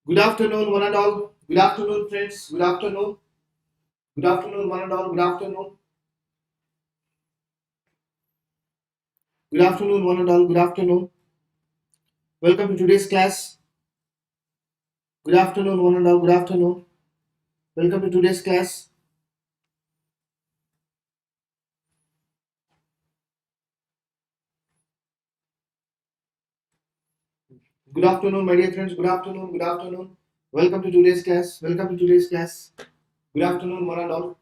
Good afternoon, one and all. Good afternoon, friends. Good afternoon. Good afternoon, one and all. Good afternoon. Good afternoon, one and all. Good afternoon. Welcome to today's class. Good afternoon, one and all. Good afternoon. Welcome to today's class. Good afternoon, my dear friends. Good afternoon. Good afternoon. Welcome to today's class. Welcome to today's class. Good afternoon, one and all.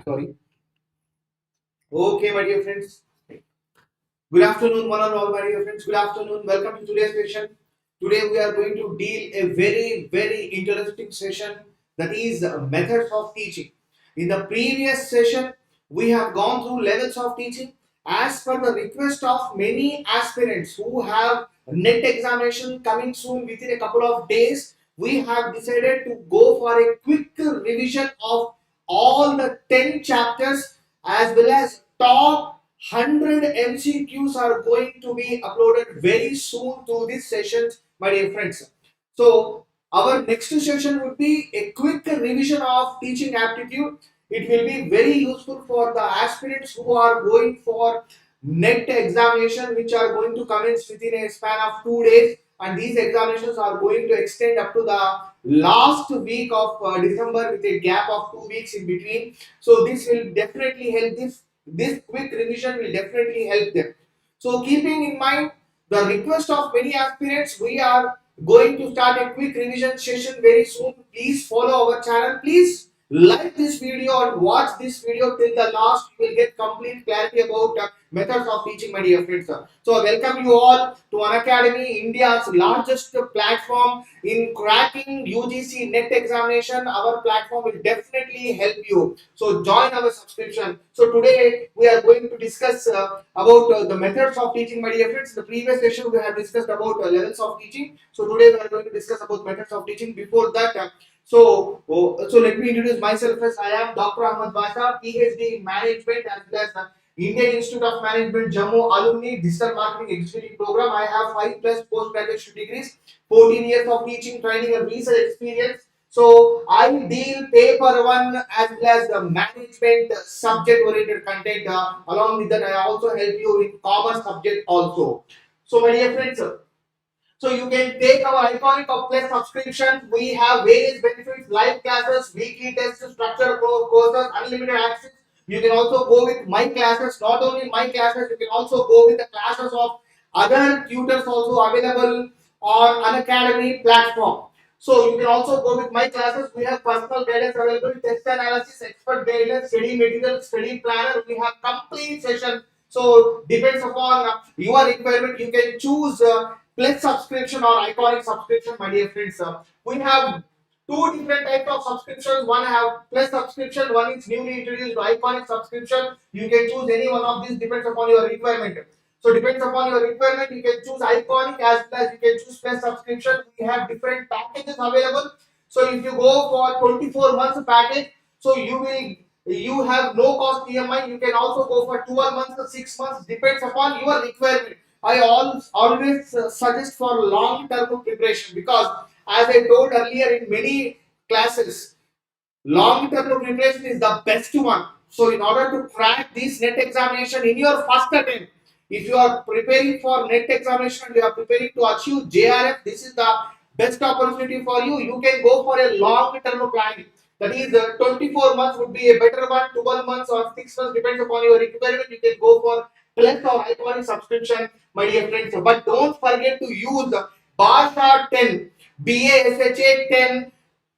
Sorry. Okay, my dear friends. Good afternoon, one and all, my dear friends. Good afternoon. Welcome to today's session. Today we are going to deal a very interesting session, that is methods of teaching. In the previous session, we have gone through levels of teaching as per the request of many aspirants who have NET examination coming soon within a couple of days. We have decided to go for a quick revision of all the 10 chapters as well as top 100 MCQs are going to be uploaded very soon to this session, my dear friends. So our next session would be a quick revision of teaching aptitude. It will be very useful for the aspirants who are going for NET examination, which are going to commence within a span of 2 days, and these examinations are going to extend up to the last week of December with a gap of 2 weeks in between. So this will definitely help. This quick revision will definitely help them. So keeping in mind the request of many aspirants, we are going to start a quick revision session very soon. Please follow our channel. Please like this video and watch this video till the last. You will get complete clarity about methods of teaching, my dear friends. So I welcome you all to Unacademy, India's largest platform in cracking UGC NET examination. Our platform will definitely help you. So join our subscription. So today we are going to discuss about the methods of teaching, my dear friends. In the previous session we have discussed about levels of teaching. So today we are going to discuss about methods of teaching. Before that, so let me introduce myself first. I am Dr. Ahamed Basha, PhD in Management as well as Indian Institute of Management, Jammu alumni, Digital Marketing Executive Program. I have 5+ postgraduate degrees, 14 years of teaching, training and research experience. So I deal paper-1 as well as the management subject-oriented content. Along with that, I also help you in commerce subject also. So my dear friends, so you can take our iconic of plus subscription. We have various benefits, live classes, weekly tests, structured courses, unlimited access. You can also go with my classes. Not only my classes, you can also go with the classes of other tutors also available on Unacademy platform. So you can also go with my classes. We have personal guidance available, test analysis, expert guidance, study material, study planner. We have complete session. So depends upon your requirement. You can choose plus subscription or iconic subscription, my dear friends. We have two different types of subscriptions. One have plus subscription, one is newly introduced iconic subscription. You can choose any one of these, depends upon your requirement. So depends upon your requirement, you can choose iconic as well as you can choose plus subscription. We have different packages available. So if you go for 24 months package, so you have no cost EMI. You can also go for 12 months or 6 months, depends upon your requirement. I always suggest for long term preparation, because as I told earlier in many classes, long term preparation is the best one. So in order to crack this NET examination in your first attempt, if you are preparing for NET examination and you are preparing to achieve JRF, this is the best opportunity for you. You can go for a long term planning. That is, 24 months would be a better one, 12 months or 6 months, depends upon your requirement. You can go for plus or iconic subscription, my dear friends. But don't forget to use Basha 10, BASHA 10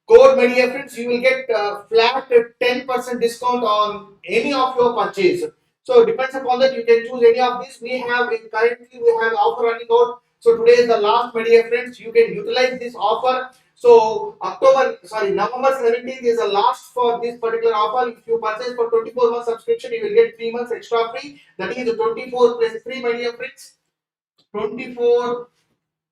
code, my dear friends. You will get flat 10% discount on any of your purchase. So depends upon that, you can choose any of these. Currently we have offer running out. So today is the last, my dear friends. You can utilize this offer. So November 17th is the last for this particular offer. If you purchase for 24 months subscription, you will get 3 months extra free. That is 24 plus 3, my dear friends. 24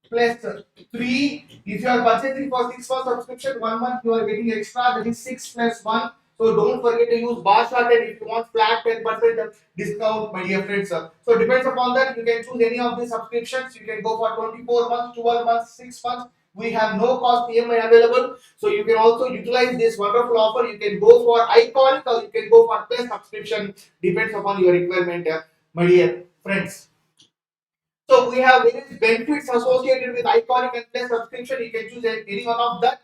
plus 3. If you are purchasing for 6 months subscription, 1 month you are getting extra. That is 6 plus 1. So don't forget to use Basha 10 if you want flat 10% discount, my dear friends. So depends upon that. You can choose any of the subscriptions. You can go for 24 months, 12 months, 6 months. We have no cost EMI available. So you can also utilize this wonderful offer. You can go for iconic or you can go for plus subscription. Depends upon your requirement, my dear friends. So we have various benefits associated with iconic and plus subscription. You can choose any one of that.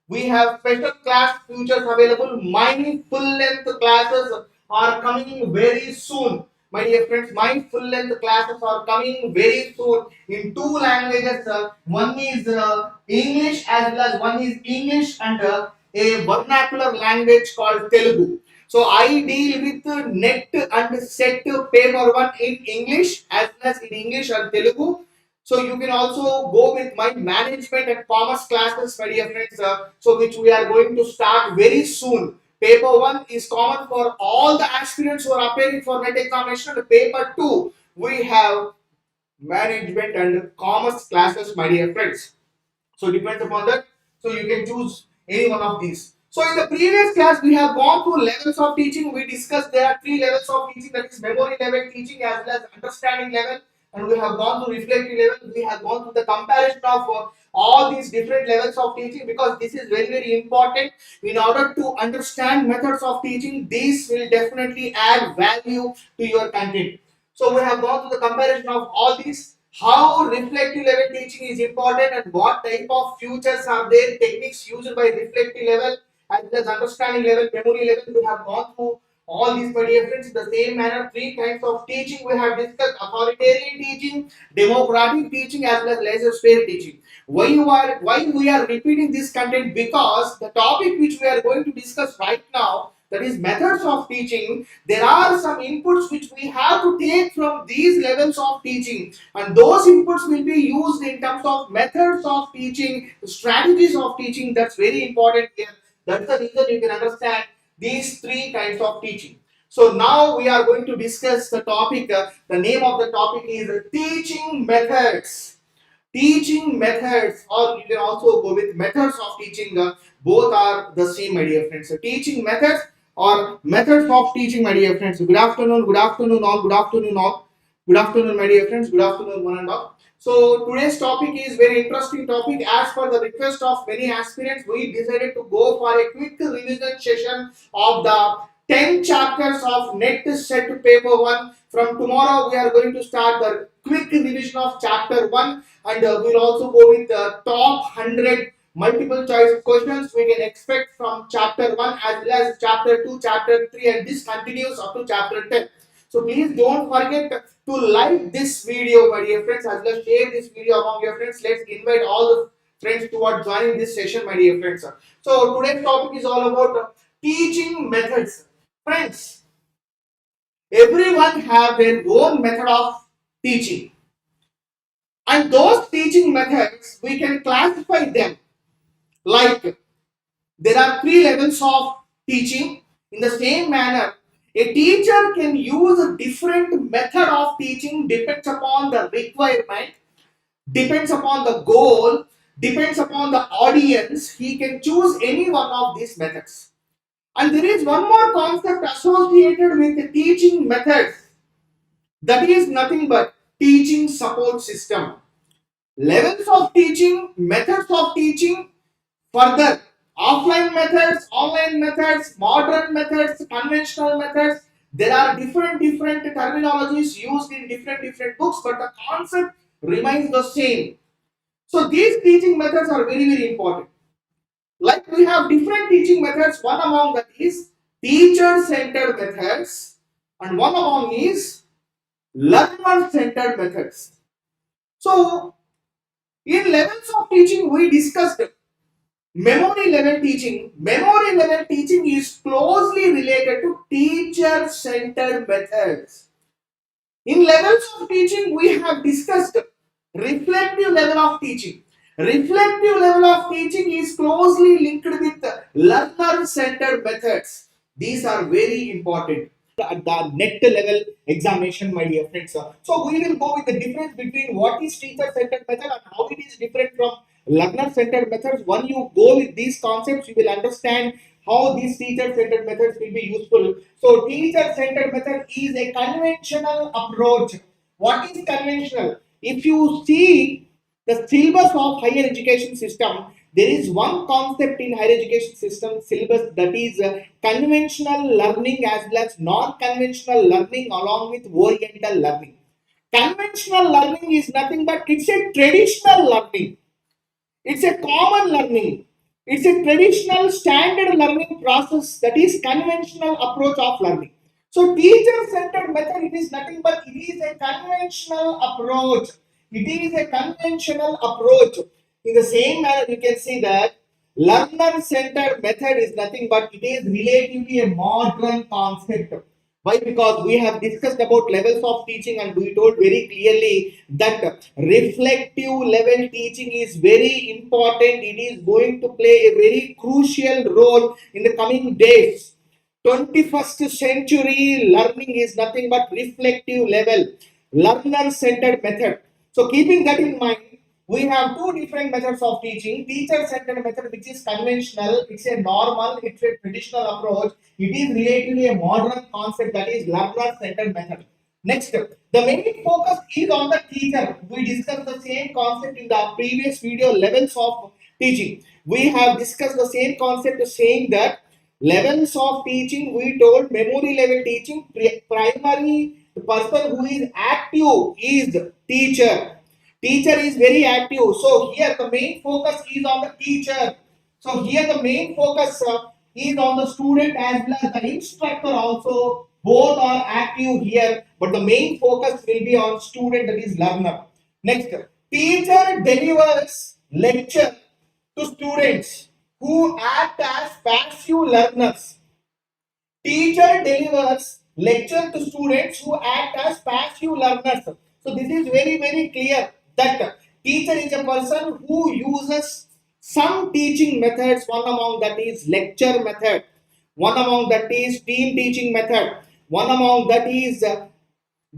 We have special class features available. My full length classes are coming very soon. My dear friends, my full length classes are coming very soon in two languages. One is English as well as one is English and a vernacular language called Telugu. So I deal with net and set paper 1 in English as well as in English and Telugu. So you can also go with my management and commerce classes, my dear friends. So which we are going to start very soon. Paper 1 is common for all the aspirants who are appearing for NET examination. Paper 2 we have management and commerce classes, my dear friends. So depends upon that. So you can choose any one of these. So in the previous class, we have gone through levels of teaching. We discussed there are three levels of teaching, that is memory level teaching as well as understanding level. And we have gone through reflective level. We have gone through the comparison of all these different levels of teaching, because this is very, very important. In order to understand methods of teaching, this will definitely add value to your content. So we have gone through the comparison of all these, how reflective level teaching is important and what type of features are there, techniques used by reflective level as well as understanding level, memory level. We have gone through all these, my dear friends. In the same manner, three kinds of teaching we have discussed: authoritarian teaching, democratic teaching as well as laissez-faire teaching. Why we are repeating this content? Because the topic which we are going to discuss right now, that is methods of teaching, there are some inputs which we have to take from these levels of teaching, and those inputs will be used in terms of methods of teaching, strategies of teaching. That's very important here. That's the reason you can understand these three kinds of teaching. So now we are going to discuss the topic. The name of the topic is teaching methods. Teaching methods, or you can also go with methods of teaching. Both are the same, my dear friends. So teaching methods or methods of teaching, my dear friends. Good afternoon, good afternoon all, good afternoon all, good afternoon, my dear friends, good afternoon one and all. So today's topic is very interesting topic. As per the request of many aspirants, we decided to go for a quick revision session of the 10 chapters of NET set paper 1. From tomorrow we are going to start the quick revision of chapter 1, and we'll also go with the top 100 multiple choice questions we can expect from chapter 1 as well as chapter 2, chapter 3, and this continues up to chapter 10. So please don't forget to like this video, my dear friends, as well as share this video among your friends. Let's invite all the friends towards joining this session, my dear friends. So today's topic is all about teaching methods. Friends, everyone have their own method of teaching, and those teaching methods we can classify them like there are three levels of teaching. In the same manner, a teacher can use a different method of teaching, depends upon the requirement, depends upon the goal, depends upon the audience. He can choose any one of these methods. And there is one more concept associated with the teaching methods, that is nothing but teaching support system. Levels of teaching, methods of teaching, further offline methods, online methods, modern methods, conventional methods. There are different terminologies used in different books, but the concept remains the same. So these teaching methods are very important. Like we have different teaching methods. One among that is teacher centered methods, and one among is learner centered methods. So in levels of teaching we discussed memory level teaching. Memory level teaching is closely related to teacher centered methods. In levels of teaching we have discussed reflective level of teaching. Reflective level of teaching is closely linked with learner centered methods. These are very important at the net level examination, my dear friends. So we will go with the difference between what is teacher centered method and how it is different from learner centered methods. When you go with these concepts, you will understand how these teacher-centered methods will be useful. So teacher-centered method is a conventional approach. What is conventional? If you see the syllabus of higher education system, there is one concept in higher education system syllabus, that is conventional learning as well as non-conventional learning along with oriental learning. Conventional learning is nothing but it's a traditional learning. It's a common learning. It's a traditional standard learning process, that is conventional approach of learning. So teacher-centered method, it is nothing but it is a conventional approach. It is a conventional approach. In the same manner, you can see that learner-centered method is nothing but it is relatively a modern concept. Why? Because we have discussed about levels of teaching and we told very clearly that reflective level teaching is very important. It is going to play a very crucial role in the coming days. 21st century learning is nothing but reflective level, learner-centered method. So keeping that in mind, we have two different methods of teaching. Teacher-centered method, which is conventional, it's a normal, it's a traditional approach. It is relatively a modern concept, that is learner-centered method. Next, the main focus is on the teacher. We discussed the same concept in the previous video, levels of teaching. We have discussed the same concept, saying that levels of teaching, we told memory level teaching, primary, the person who is active is teacher. Teacher is very active. So here the main focus is on the teacher. So here the main focus is on the student as well as the instructor also. Both are active here, but the main focus will be on student, that is learner. Next, teacher delivers lecture to students who act as passive learners. Teacher delivers lecture to students who act as passive learners. So this is very clear that teacher is a person who uses some teaching methods. One among that is lecture method. One among that is team teaching method. One among that is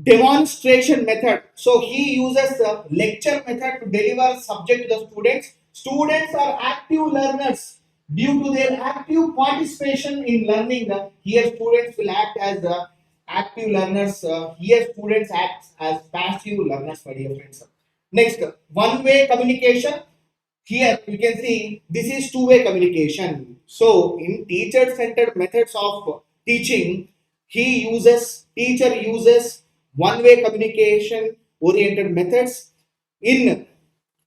demonstration method. So he uses lecture method to deliver subject to the students. Students are active learners. Due to their active participation in learning, here students will act as active learners. Here students act as passive learners, my dear friends. Next, one-way communication. Here you can see this is two-way communication. So in teacher-centered methods of teaching, teacher uses one-way communication oriented methods. In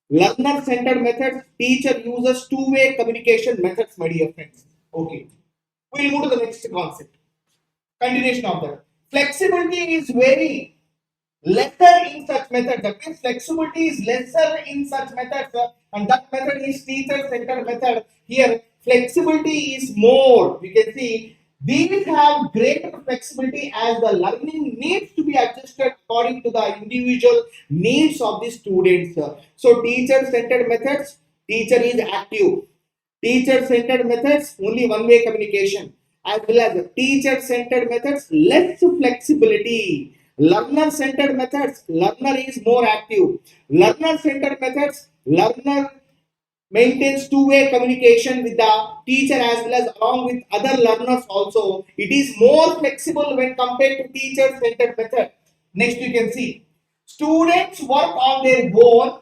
learner-centered methods, teacher uses two-way communication methods, my dear friends. Okay, we'll move to the next concept. Continuation of that. Flexibility is very lesser in such methods. That means flexibility is lesser in such methods, and that method is teacher-centered method. Here, flexibility is more. You can see these have greater flexibility as the learning needs to be adjusted according to the individual needs of the students. So teacher-centered methods, teacher is active. Teacher-centered methods, only one-way communication. As well as teacher-centered methods, less flexibility. Learner-centered methods, learner is more active. Learner-centered methods, learner maintains two-way communication with the teacher as well as along with other learners also. It is more flexible when compared to teacher-centered method. Next you can see students work on their own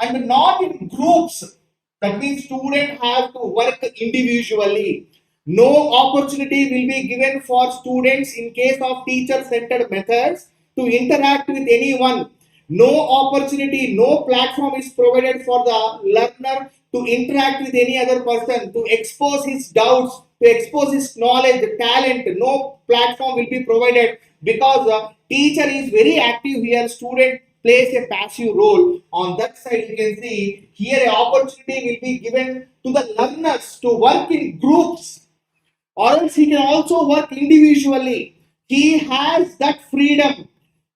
and not in groups. That means students have to work individually. No opportunity will be given for students in case of teacher-centered methods to interact with anyone. No opportunity, no platform is provided for the learner to interact with any other person, to expose his doubts, to expose his knowledge, talent. No platform will be provided because the teacher is very active here. Student plays a passive role. On that side, you can see here an opportunity will be given to the learners to work in groups, or else he can also work individually. He has that freedom.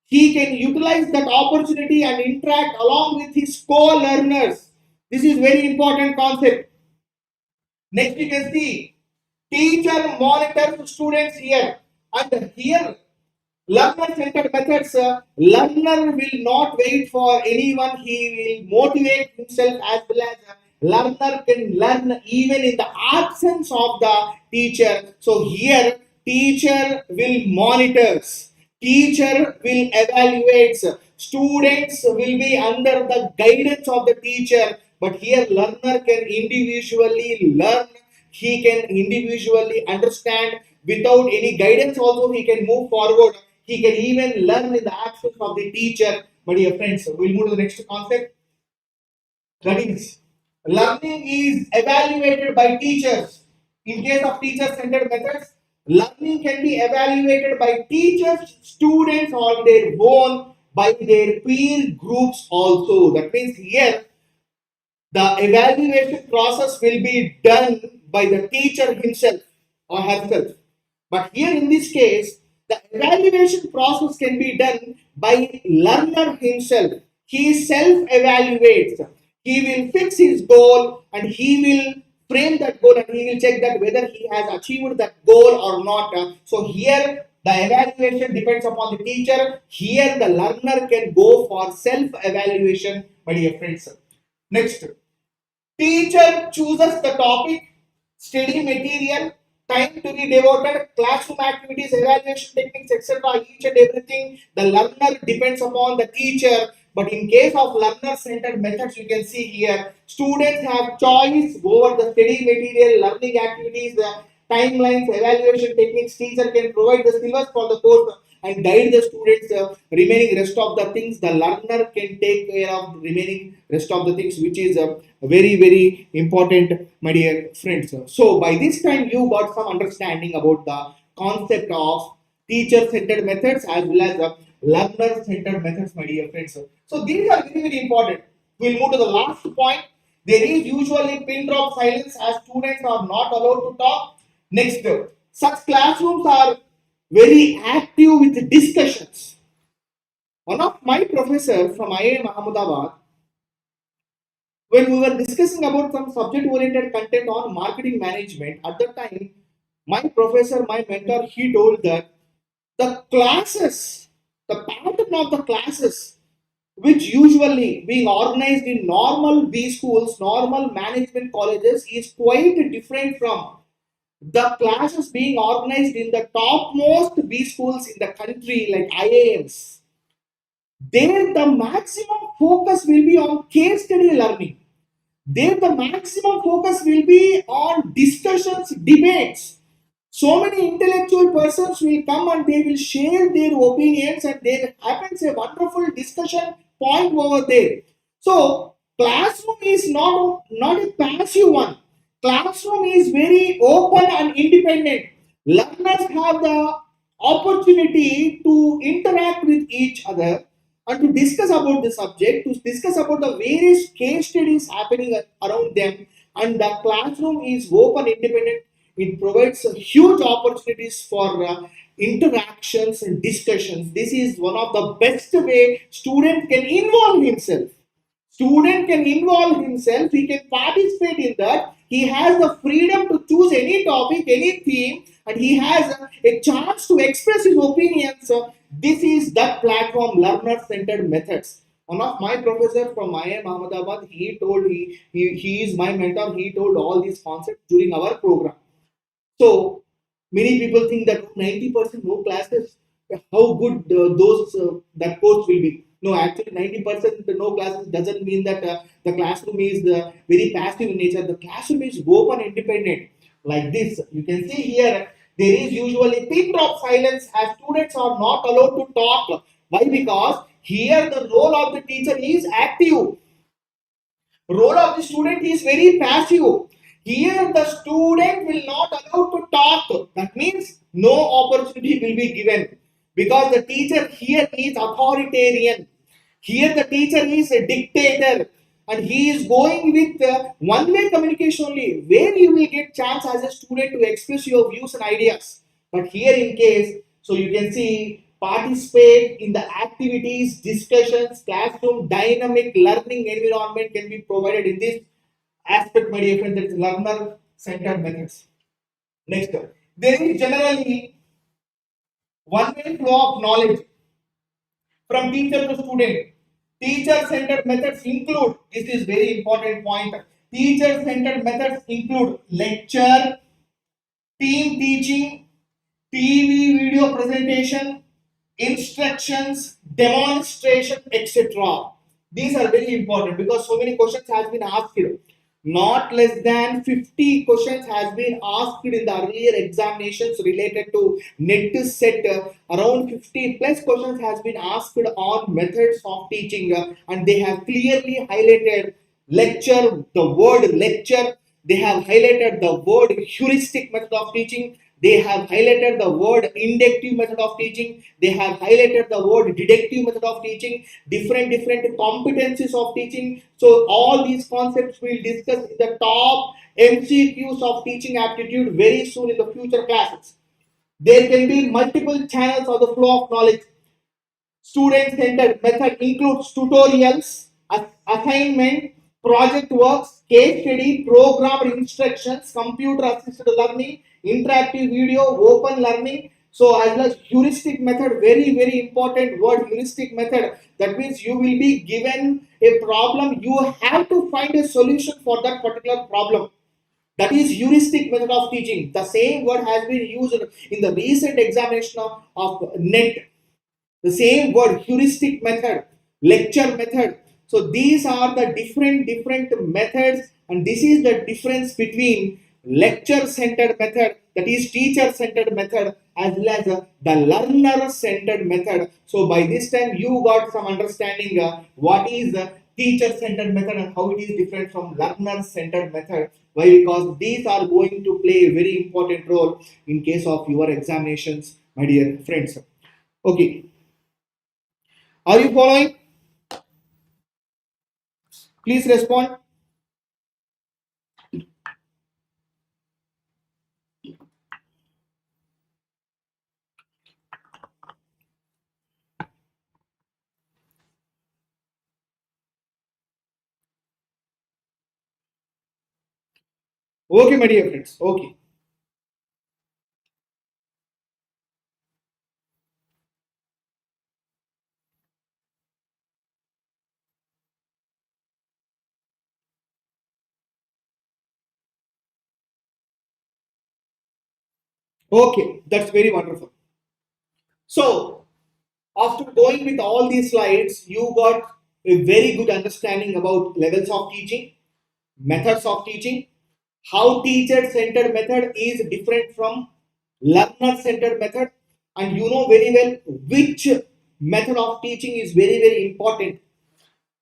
He can utilize that opportunity and interact along with his co-learners. This is very important concept. Next you can see teacher monitors students here, and here learner-centered methods, learner will not wait for anyone. He will motivate himself as well as learner can learn even in the absence of the teacher. So here teacher will monitors, teacher will evaluates, students will be under the guidance of the teacher, but here learner can individually learn, he can individually understand without any guidance also, he can move forward, he can even learn in the absence of the teacher. My dear friends, we'll move to the next concept. That is, learning is evaluated by teachers. In case of teacher-centered methods, learning can be evaluated by teachers, students on their own, by their peer groups also. That means here the evaluation process will be done by the teacher himself or herself. But here in this case, the evaluation process can be done by learner himself. He self-evaluates. He will fix his goal and he will frame that goal and he will check that whether he has achieved that goal or not. So here the evaluation depends upon the teacher. Here the learner can go for self-evaluation, my dear friends. Next, teacher chooses the topic, study material, time to be devoted, classroom activities, evaluation techniques, etc. Each and everything, the learner depends upon the teacher. But in case of learner-centered methods, you can see here, students have choice over the study material, learning activities, the timelines, evaluation techniques. Teacher can provide the syllabus for the course and guide the students remaining rest of the things. The learner can take care of the remaining rest of the things, which is very important, my dear friends. So by this time you got some understanding about the concept of teacher centered methods as well as learner centered methods, my dear friends. So these are very important. We'll move to the last point. There is usually pin drop silence as students are not allowed to talk. Next, such classrooms are very active with discussions. One of my professors from IIM Ahmedabad, when we were discussing about some subject oriented content on marketing management, at the time, my professor, my mentor, he told that the classes, the pattern of the classes, which usually being organized in normal B schools, normal management colleges, is quite different from the classes being organized in the topmost B schools in the country, like IIMs. There, the maximum focus will be on case study learning. There, the maximum focus will be on discussions, debates. So many intellectual persons will come and they will share their opinions, and there happens a wonderful discussion point over there. So, classroom is not a passive one. Classroom is very open and independent. Learners have the opportunity to interact with each other and to discuss about the subject, to discuss about the various case studies happening around them. And the classroom is open, independent. It provides huge opportunities for interactions and discussions. This is one of the best way student can involve himself. Student can involve himself, he can participate in that, he has the freedom to choose any topic, any theme, and he has a chance to express his opinions. This is that platform, learner centered methods. One of my professors from IIM Ahmedabad, he told, he is my mentor, he told all these concepts during our program. So many people think that 90% no classes, how good those that course will be. No, actually 90% no classes doesn't mean that the classroom is very passive in nature. The classroom is open, independent. Like this, you can see here, there is usually pin drop silence as students are not allowed to talk. Why? Because here the role of the teacher is active. Role of the student is very passive. Here the student will not allowed to talk. That means no opportunity will be given because the teacher here is authoritarian. Here the teacher is a dictator and he is going with one-way communication only, where you will get chance as a student to express your views and ideas. But here in case, so you can see participate in the activities, discussions, classroom, dynamic learning environment can be provided in this aspect, my dear friends, that is learner centered methods. Next, there is generally one way flow of knowledge from teacher to student. Teacher centered methods include, this is very important point, Teacher-centered methods include lecture, team teaching, TV video presentation, instructions, demonstration, etc. These are very important because so many questions has been asked here. Not less than 50 questions has been asked in the earlier examinations related to net set. Around 50 plus questions has been asked on methods of teaching, and they have clearly highlighted lecture, the word lecture. They have highlighted the word heuristic method of teaching. They have highlighted the word inductive method of teaching. They have highlighted the word deductive method of teaching, different competencies of teaching. So all these concepts we'll discuss in the top MCQs of teaching aptitude very soon in the future classes. There can be multiple channels of the flow of knowledge. Student-centered method includes tutorials, assignment, project works, case study, programmed instructions, computer-assisted learning, interactive video, open learning. So as well as heuristic method, very important word heuristic method. That means you will be given a problem, you have to find a solution for that particular problem. That is heuristic method of teaching. The same word has been used in the recent examination of NET. The same word heuristic method, lecture method. So these are the different methods, and this is the difference between lecture centered method, that is teacher centered method, as well as the learner centered method. So by this time you got some understanding what is the teacher centered method and how it is different from learner centered method. Why? Because these are going to play a very important role in case of your examinations, my dear friends. Okay, are you following? Please respond. Okay, my dear friends. Okay. Okay, that's very wonderful. So, after going with all these slides, you got a very good understanding about levels of teaching, methods of teaching, how teacher-centered method is different from learner-centered method, and you know very well which method of teaching is very important.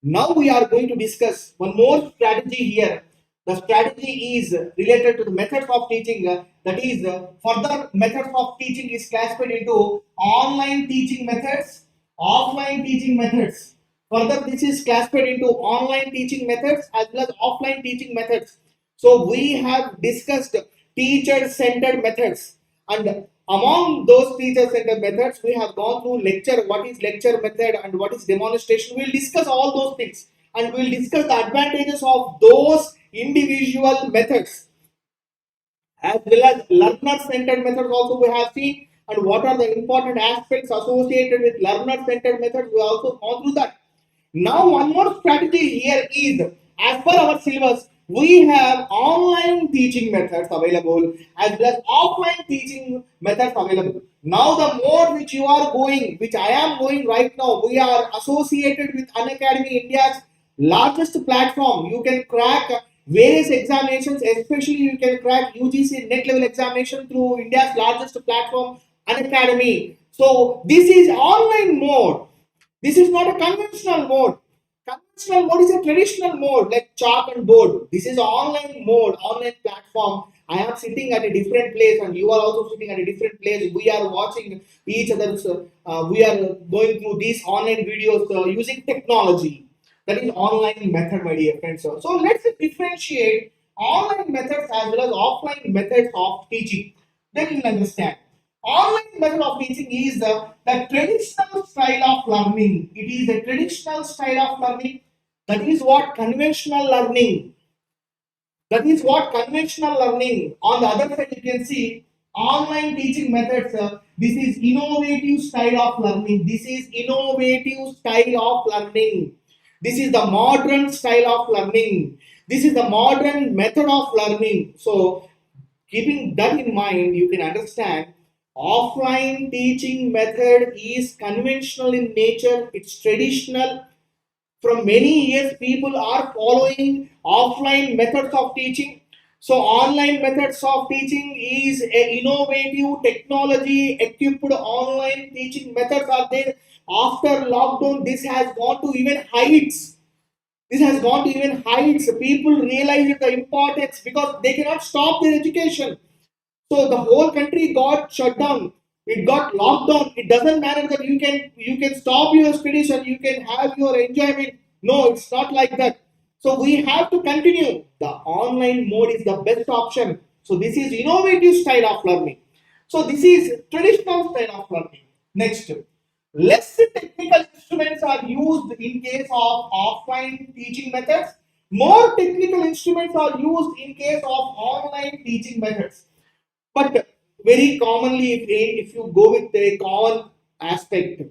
Now we are going to discuss one more strategy here. The strategy is related to the methods of teaching. That is, further methods of teaching is classified into online teaching methods, offline teaching methods. Further, this is classified into online teaching methods as well as offline teaching methods. So we have discussed teacher-centered methods, and among those teacher-centered methods, we have gone through lecture, what is lecture method and what is demonstration. We'll discuss all those things, and we'll discuss the advantages of those individual methods, as well as learner-centered methods also we have seen, and what are the important aspects associated with learner-centered methods. We also gone through that. Now, one more strategy here is, as per our syllabus, we have online teaching methods available as well as offline teaching methods available. Now, the more which you are going, which I am going right now, we are associated with Unacademy, India's largest platform. You can crack various examinations, especially you can crack UGC NET level examination through India's largest platform, Unacademy. So, this is online mode. This is not a conventional mode. Conventional mode is a traditional mode like chalk and board. This is online mode, online platform. I am sitting at a different place and you are also sitting at a different place. We are watching each other's, we are going through these online videos using technology. That is online method, my dear friends. So let's differentiate online methods as well as offline methods of teaching. Then you will understand. Online method of teaching is the traditional style of learning. It is a traditional style of learning. That is what conventional learning. That is what conventional learning. On the other side, you can see online teaching methods. This is innovative style of learning. This is innovative style of learning. This is the modern style of learning. This is the modern method of learning. So keeping that in mind, you can understand offline teaching method is conventional in nature. It's traditional. From many years, people are following offline methods of teaching. So online methods of teaching is a innovative technology equipped online teaching methods are there. After lockdown, this has gone to even heights. This has gone to even heights. People realize the importance because they cannot stop their education. So the whole country got shut down. It got locked down. It doesn't matter that you can stop your studies and you can have your enjoyment. No, it's not like that. So we have to continue. The online mode is the best option. So this is innovative style of learning. So this is traditional style of learning. Next, less technical instruments are used in case of offline teaching methods. More technical instruments are used in case of online teaching methods. But very commonly, if you go with a common aspect,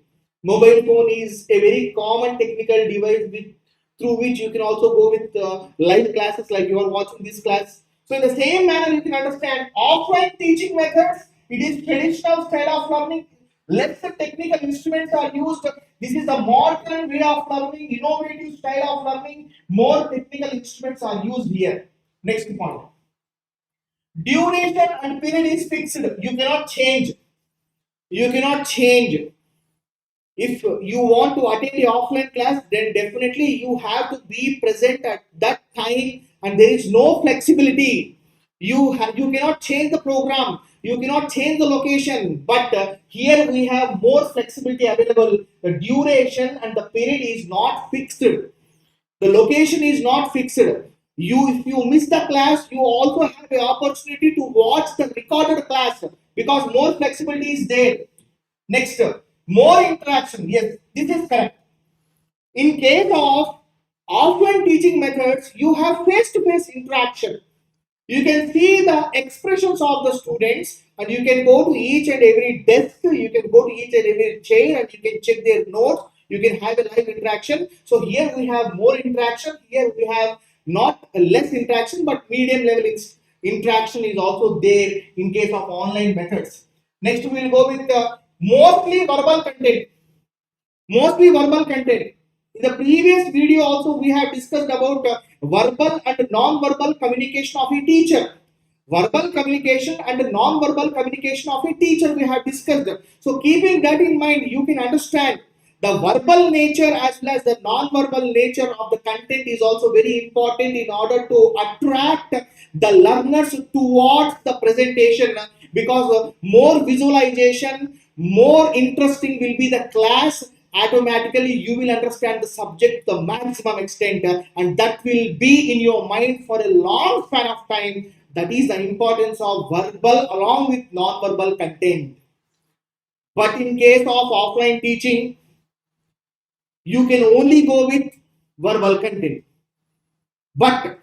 mobile phone is a very common technical device through which you can also go with live classes like you are watching this class. So in the same manner, you can understand offline teaching methods. It is traditional style of learning. Less technical instruments are used. This is the modern way of learning, innovative style of learning. More technical instruments are used here. Next point. Duration and period is fixed. You cannot change. You cannot change. If you want to attend the offline class, then definitely you have to be present at that time, and there is no flexibility. You cannot change the program. You cannot change the location. But here we have more flexibility available. The duration and the period is not fixed. The location is not fixed. If you miss the class, you also have the opportunity to watch the recorded class because more flexibility is there. Next, more interaction. Yes, this is correct. In case of offline teaching methods, you have face-to-face interaction. You can see the expressions of the students, and you can go to each and every desk, you can go to each and every chair, and you can check their notes. You can have a live interaction. So here we have more interaction. Here we have not less interaction, but medium level interaction is also there in case of online methods. Next, we will go with mostly verbal content. Mostly verbal content. In the previous video also we have discussed about verbal and non-verbal communication of a teacher. Verbal communication and non-verbal communication of a teacher we have discussed. So keeping that in mind, you can understand the verbal nature as well as the non-verbal nature of the content is also very important in order to attract the learners towards the presentation, because more visualization, more interesting will be the class. Automatically you will understand the subject to the maximum extent, and that will be in your mind for a long span of time. That is the importance of verbal along with non-verbal content. But in case of offline teaching, you can only go with verbal content. But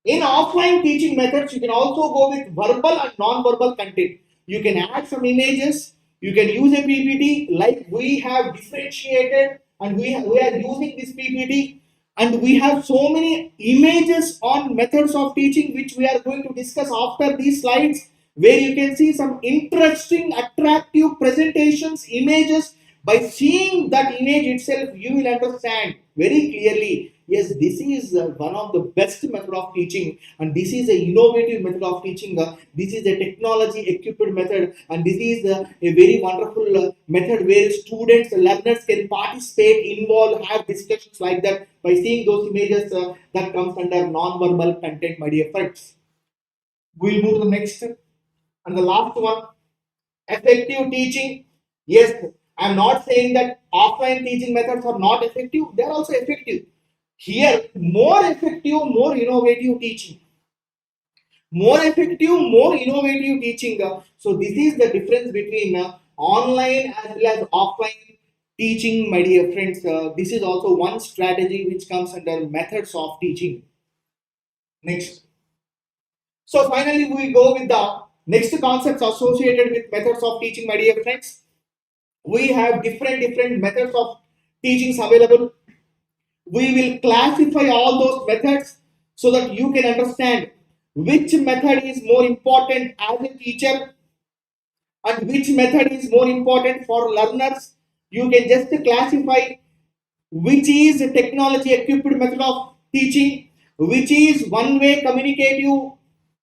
in offline teaching methods, you can also go with verbal and non-verbal content. You can add some images. You can use a PPT like we have differentiated, and we are using this PPT, and we have so many images on methods of teaching which we are going to discuss after these slides, where you can see some interesting, attractive presentations, images. By seeing that image itself, you will understand very clearly, yes, this is one of the best method of teaching, and this is a innovative method of teaching. This is a technology equipped method, and this is a very wonderful method where students, learners can participate, involve, have discussions like that. By seeing those images, that comes under non-verbal content, my dear friends. We'll move to the next and the last one, effective teaching. Yes, I'm not saying that offline teaching methods are not effective. They are also effective. Here, more effective, more innovative teaching. More effective, more innovative teaching. So this is the difference between online as well as offline teaching, my dear friends. This is also one strategy which comes under methods of teaching. Next. So finally, we go with the next concepts associated with methods of teaching, my dear friends. We have different methods of teachings available. We will classify all those methods. so that you can understand which method is more important as a teacher and which method is more important for learners. You can just classify which is a technology equipped method of teaching, which is one way communicative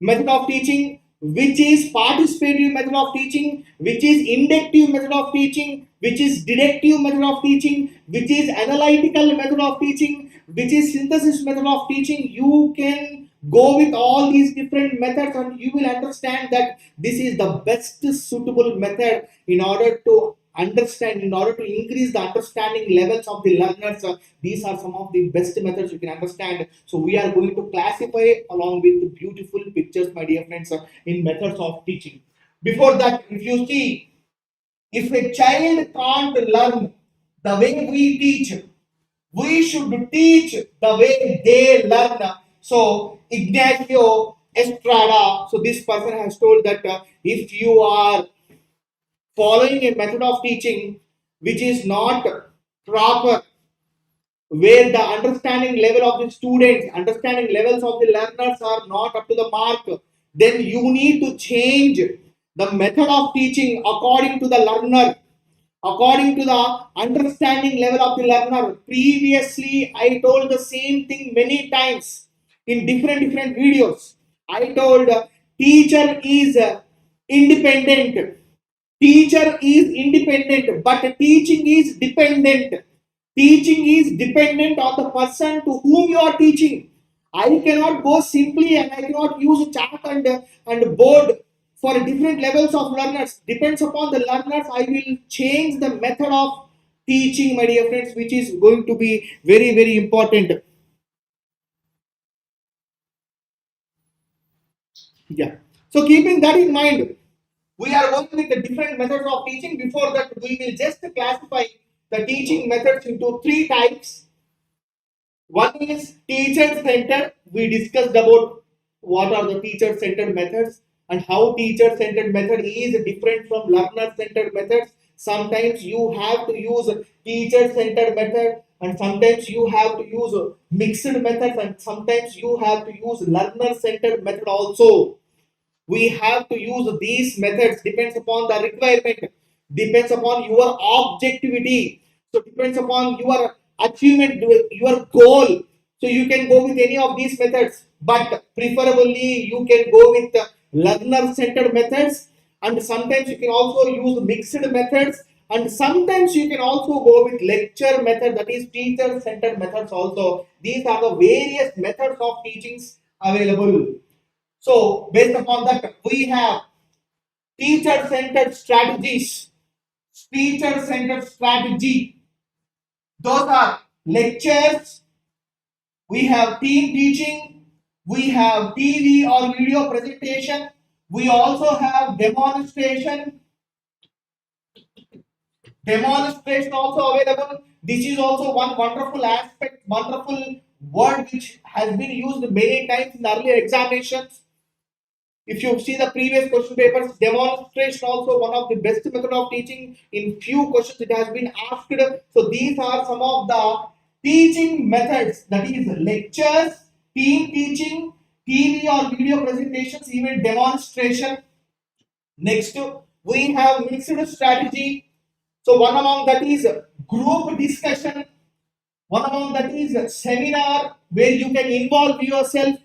method of teaching, which is participative method of teaching, which is inductive method of teaching, which is deductive method of teaching, which is analytical method of teaching, which is synthesis method of teaching. You can go with all these different methods and you will understand that this is the best suitable method in order to understand, in order to increase the understanding levels of the learners. These are some of the best methods you can understand. So we are going to classify along with the beautiful pictures, my dear friends, in methods of teaching. Before that, if you see, if a child can't learn the way we teach, we should teach the way they learn. So Ignacio Estrada, so this person has told that if you are following a method of teaching which is not proper, where the understanding level of the students, understanding levels of the learners are not up to the mark, then you need to change the method of teaching according to the learner, according to the understanding level of the learner. Previously, I told the same thing many times in different videos. I told teacher is independent. Teacher is independent, but teaching is dependent. Teaching is dependent on the person to whom you are teaching. I cannot go simply and I cannot use chalk and board for different levels of learners. Depends upon the learners. I will change the method of teaching, my dear friends, which is going to be very important. Yeah. So keeping that in mind, we are working with the different methods of teaching. Before that, we will just classify the teaching methods into three types. One is teacher-centered. We discussed about what are the teacher-centered methods and how teacher-centered method is different from learner-centered methods. Sometimes you have to use teacher-centered method and sometimes you have to use mixed methods and sometimes you have to use learner-centered method also. We have to use these methods, depends upon the requirement, depends upon your objectivity, so depends upon your achievement, your goal. So you can go with any of these methods, but preferably you can go with learner centered methods, and sometimes you can also use mixed methods, and sometimes you can also go with lecture method, that is teacher centered methods also. These are the various methods of teachings available. So based upon that, we have teacher-centered strategies. Teacher-centered strategy. Those are lectures. We have team teaching. We have TV or video presentation. We also have demonstration. Demonstration also available. This is also one wonderful aspect, wonderful word which has been used many times in earlier examinations. If you see the previous question papers, demonstration also one of the best method of teaching. In few questions it has been asked. So these are some of the teaching methods, that is lectures, team teaching, TV or video presentations, even demonstration. Next, we have mixed strategy. So one among that is group discussion. One among that is seminar where you can involve yourself.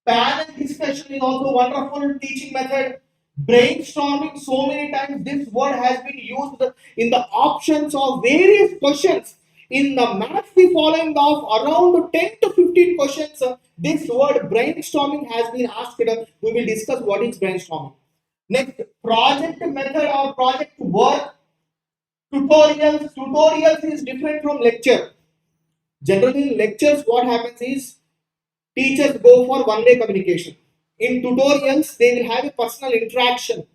Panel discussion is also wonderful teaching method. Brainstorming, so many times this word has been used in the options of various questions. In the math we following of around 10 to 15 questions, this word brainstorming has been asked. We will discuss what is brainstorming. Next, project method or project work. Tutorials. Tutorials is different from lecture. Generally in lectures what happens is teachers go for one-way communication. In tutorials, they will have a personal interaction.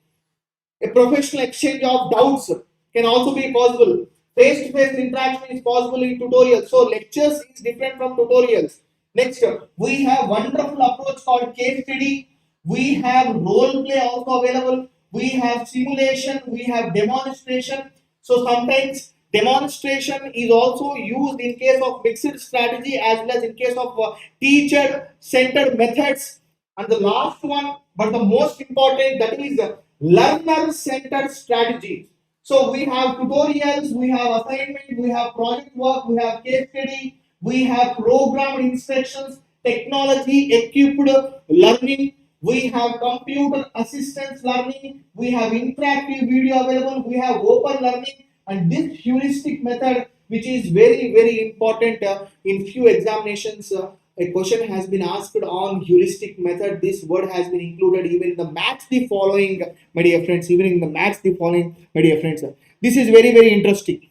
A professional exchange of doubts can also be possible. Face-to-face interaction is possible in tutorials. So lectures is different from tutorials. Next, we have wonderful approach called case study. We have role play also available. We have simulation. We have demonstration. So sometimes Demonstration is also used in case of mixed strategy as well as in case of teacher-centered methods. And the last one, but the most important, that is learner-centered strategy. So we have tutorials, we have assignment, we have project work, we have case study, we have programmed instructions, technology equipped learning, we have computer assistance learning, we have interactive video available, we have open learning, and this heuristic method, which is very important in few examinations. A question has been asked on heuristic method. This word has been included even in the match the following, my dear friends. Even in the match the following, my dear friends. This is very interesting.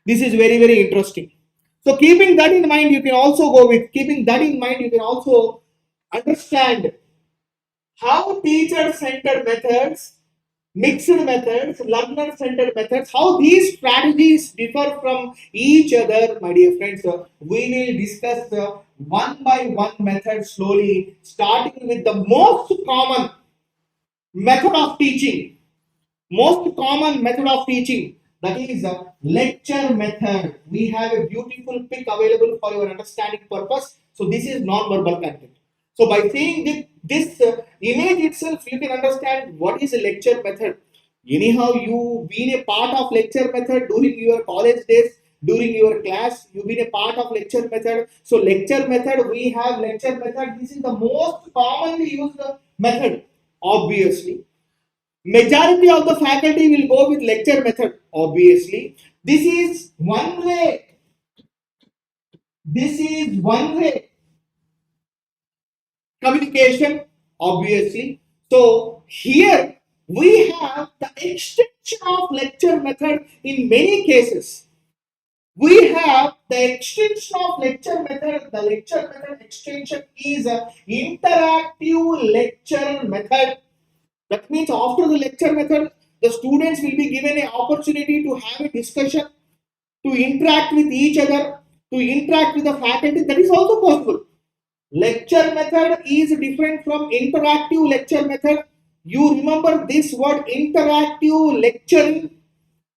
This is very interesting. So keeping that in mind, you can also go with keeping that in mind. You can also understand how teacher-centered methods, mixed methods, learner-centered methods, how these strategies differ from each other, my dear friends. We will discuss one by one method slowly, starting with the most common method of teaching. Most common method of teaching, that is a lecture method. We have a beautiful pic available for your understanding purpose. So this is non-verbal content. So by seeing this image itself, you can understand what is a lecture method. Anyhow, you been a part of lecture method during your college days, during your class, you've been a part of lecture method. So lecture method, we have lecture method. This is the most commonly used method, obviously. Majority of the faculty will go with lecture method, obviously. This is one way. This is one way communication, obviously. So here we have the extension of lecture method in many cases. We have the extension of lecture method. The lecture method extension is a interactive lecture method. That means after the lecture method, the students will be given an opportunity to have a discussion, to interact with each other, to interact with the faculty. That is also possible. Lecture method is different from interactive lecture method. You remember this word interactive lecturing.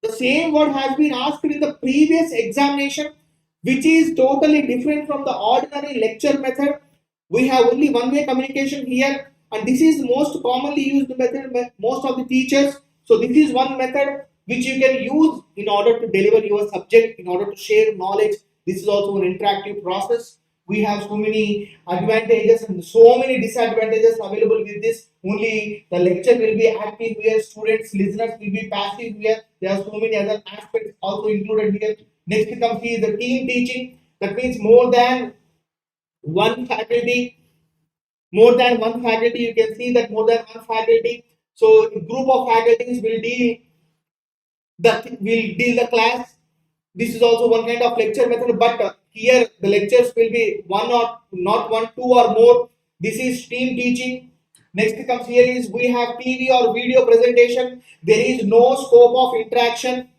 The same word has been asked in the previous examination, which is totally different from the ordinary lecture method. We have only one-way communication here, and this is most commonly used method by most of the teachers. So this is one method which you can use in order to deliver your subject, in order to share knowledge. This is also an interactive process. We have so many advantages and so many disadvantages available with this. Only the lecture will be active here, students, listeners will be passive here. There are so many other aspects also included here. Next comes here the team teaching. That means more than one faculty. More than one faculty, you can see that more than one faculty. So a group of faculties will deal the class. This is also one kind of lecture method, but here the lectures will be one or not one, two or more. This is team teaching. Next comes here is we have TV or video presentation. There is no scope of interaction.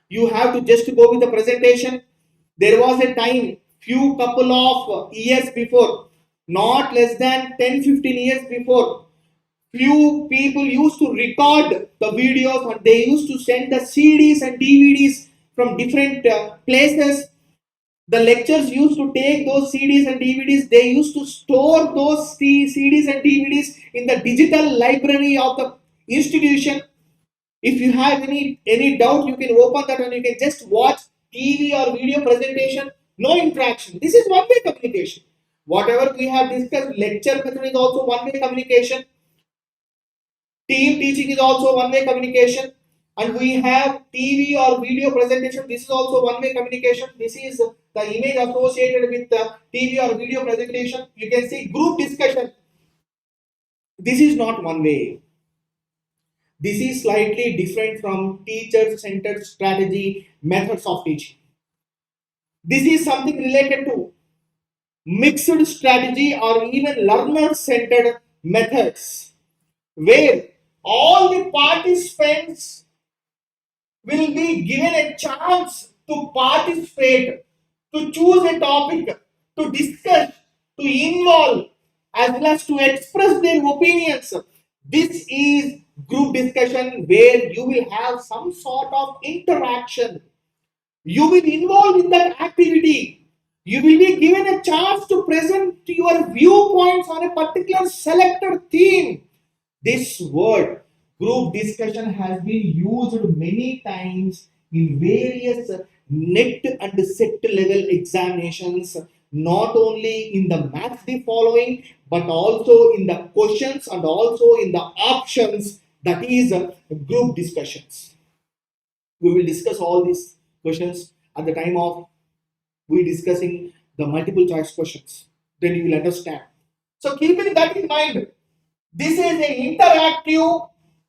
You have to just go with the presentation. There was a time, few couple of years before, not less than 10-15 years before, few people used to record the videos and they used to send the CDs and DVDs from different places. The lectures used to take those CDs and DVDs, they used to store those CDs and DVDs in the digital library of the institution. If you have any doubt, you can open that and you can just watch TV or video presentation. No interaction. This is one-way communication. Whatever we have discussed, lecture method is also one-way communication. Team teaching is also one-way communication. And we have TV or video presentation. This is also one-way communication. This is the image associated with the TV or video presentation. You can see group discussion. This is not one-way. This is slightly different from teacher-centered strategy methods of teaching. This is something related to mixed strategy or even learner-centered methods, where all the participants will be given a chance to participate, to choose a topic, to discuss, to involve, as well as to express their opinions. This is group discussion where you will have some sort of interaction. You will involve in that activity. You will be given a chance to present your viewpoints on a particular selected theme. This word group discussion has been used many times in various net and set level examinations, not only in the maths the following, but also in the questions and also in the options, that is group discussions. We will discuss all these questions at the time of we discussing the multiple choice questions. Then you will understand. So keeping that in mind, this is a interactive,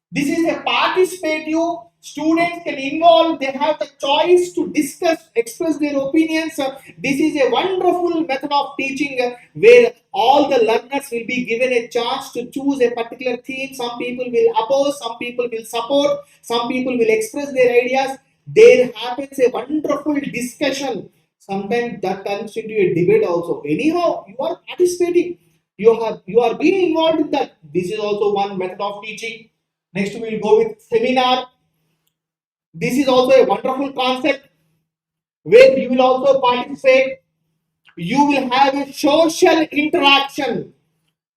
this is a participative. Students can involve, they have the choice to discuss, express their opinions. This is a wonderful method of teaching where all the learners will be given a chance to choose a particular theme. Some people will oppose, some people will support, some people will express their ideas. There happens a wonderful discussion. Sometimes that turns into a debate also. Anyhow, you are participating, you are being involved in that. This is also one method of teaching. Next we will go with seminar. This is also a wonderful concept where you will also participate. You will have a social interaction.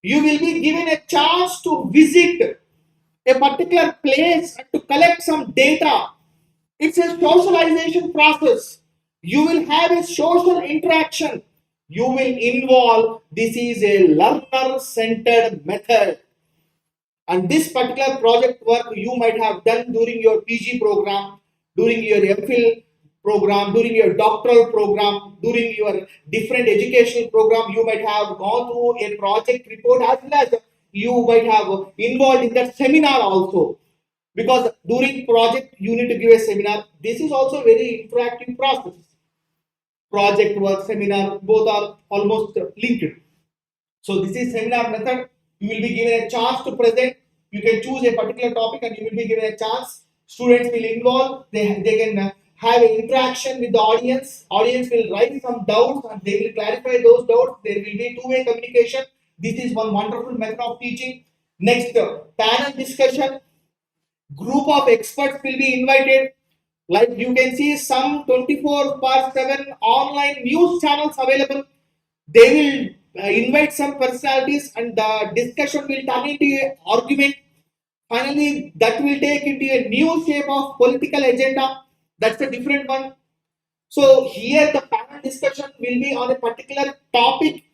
You will be given a chance to visit a particular place and to collect some data. It's a socialization process. You will have a social interaction. You will involve. This is a learner centered method. And this particular project work you might have done during your PG program, during your MPhil program, during your doctoral program, during your different educational program. You might have gone through a project report, as well as you might have involved in that seminar also. Because during project you need to give a seminar. This is also very interactive process. Project work, seminar, both are almost linked. So this is seminar method. You will be given a chance to present. You can choose a particular topic and you will be given a chance. Students will involve. They can have an interaction with the audience. Audience will raise some doubts and they will clarify those doubts. There will be two-way communication. This is one wonderful method of teaching. Next, panel discussion. Group of experts will be invited. Like you can see some 24/7 online news channels available. They will invite some personalities and the discussion will turn into an argument. Finally, that will take into a new shape of political agenda. That's a different one. So here the panel discussion will be on a particular topic.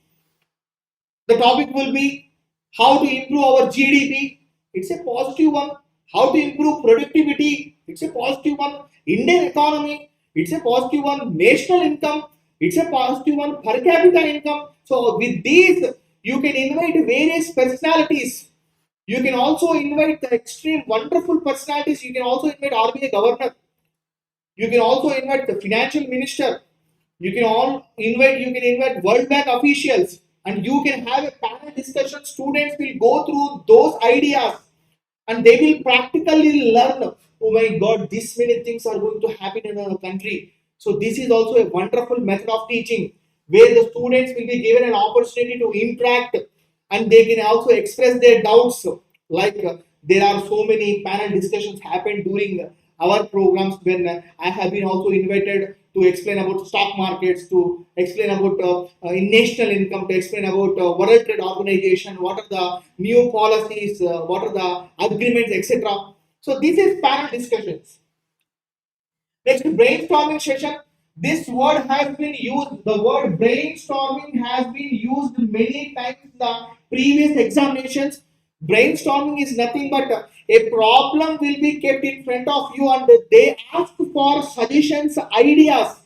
The topic will be how to improve our GDP. It's a positive one. How to improve productivity. It's a positive one. Indian economy. It's a positive one. National income. It's a positive one. Per capita income. So with these, you can invite various personalities. You can also invite the extreme wonderful personalities. You can also invite RBI governor. You can also invite the financial minister. You can invite World Bank officials, and you can have a panel discussion. Students will go through those ideas and they will practically learn. Oh my God, this many things are going to happen in our country. So this is also a wonderful method of teaching where the students will be given an opportunity to interact and they can also express their doubts. Like there are so many panel discussions happen during our programs when I have been also invited to explain about stock markets, to explain about national income, to explain about World Trade Organization, what are the new policies, what are the agreements, etc. So this is panel discussions. Next, brainstorming session. This word has been used. The word brainstorming has been used many times in the previous examinations. Brainstorming is nothing but a problem will be kept in front of you and they ask for suggestions, ideas.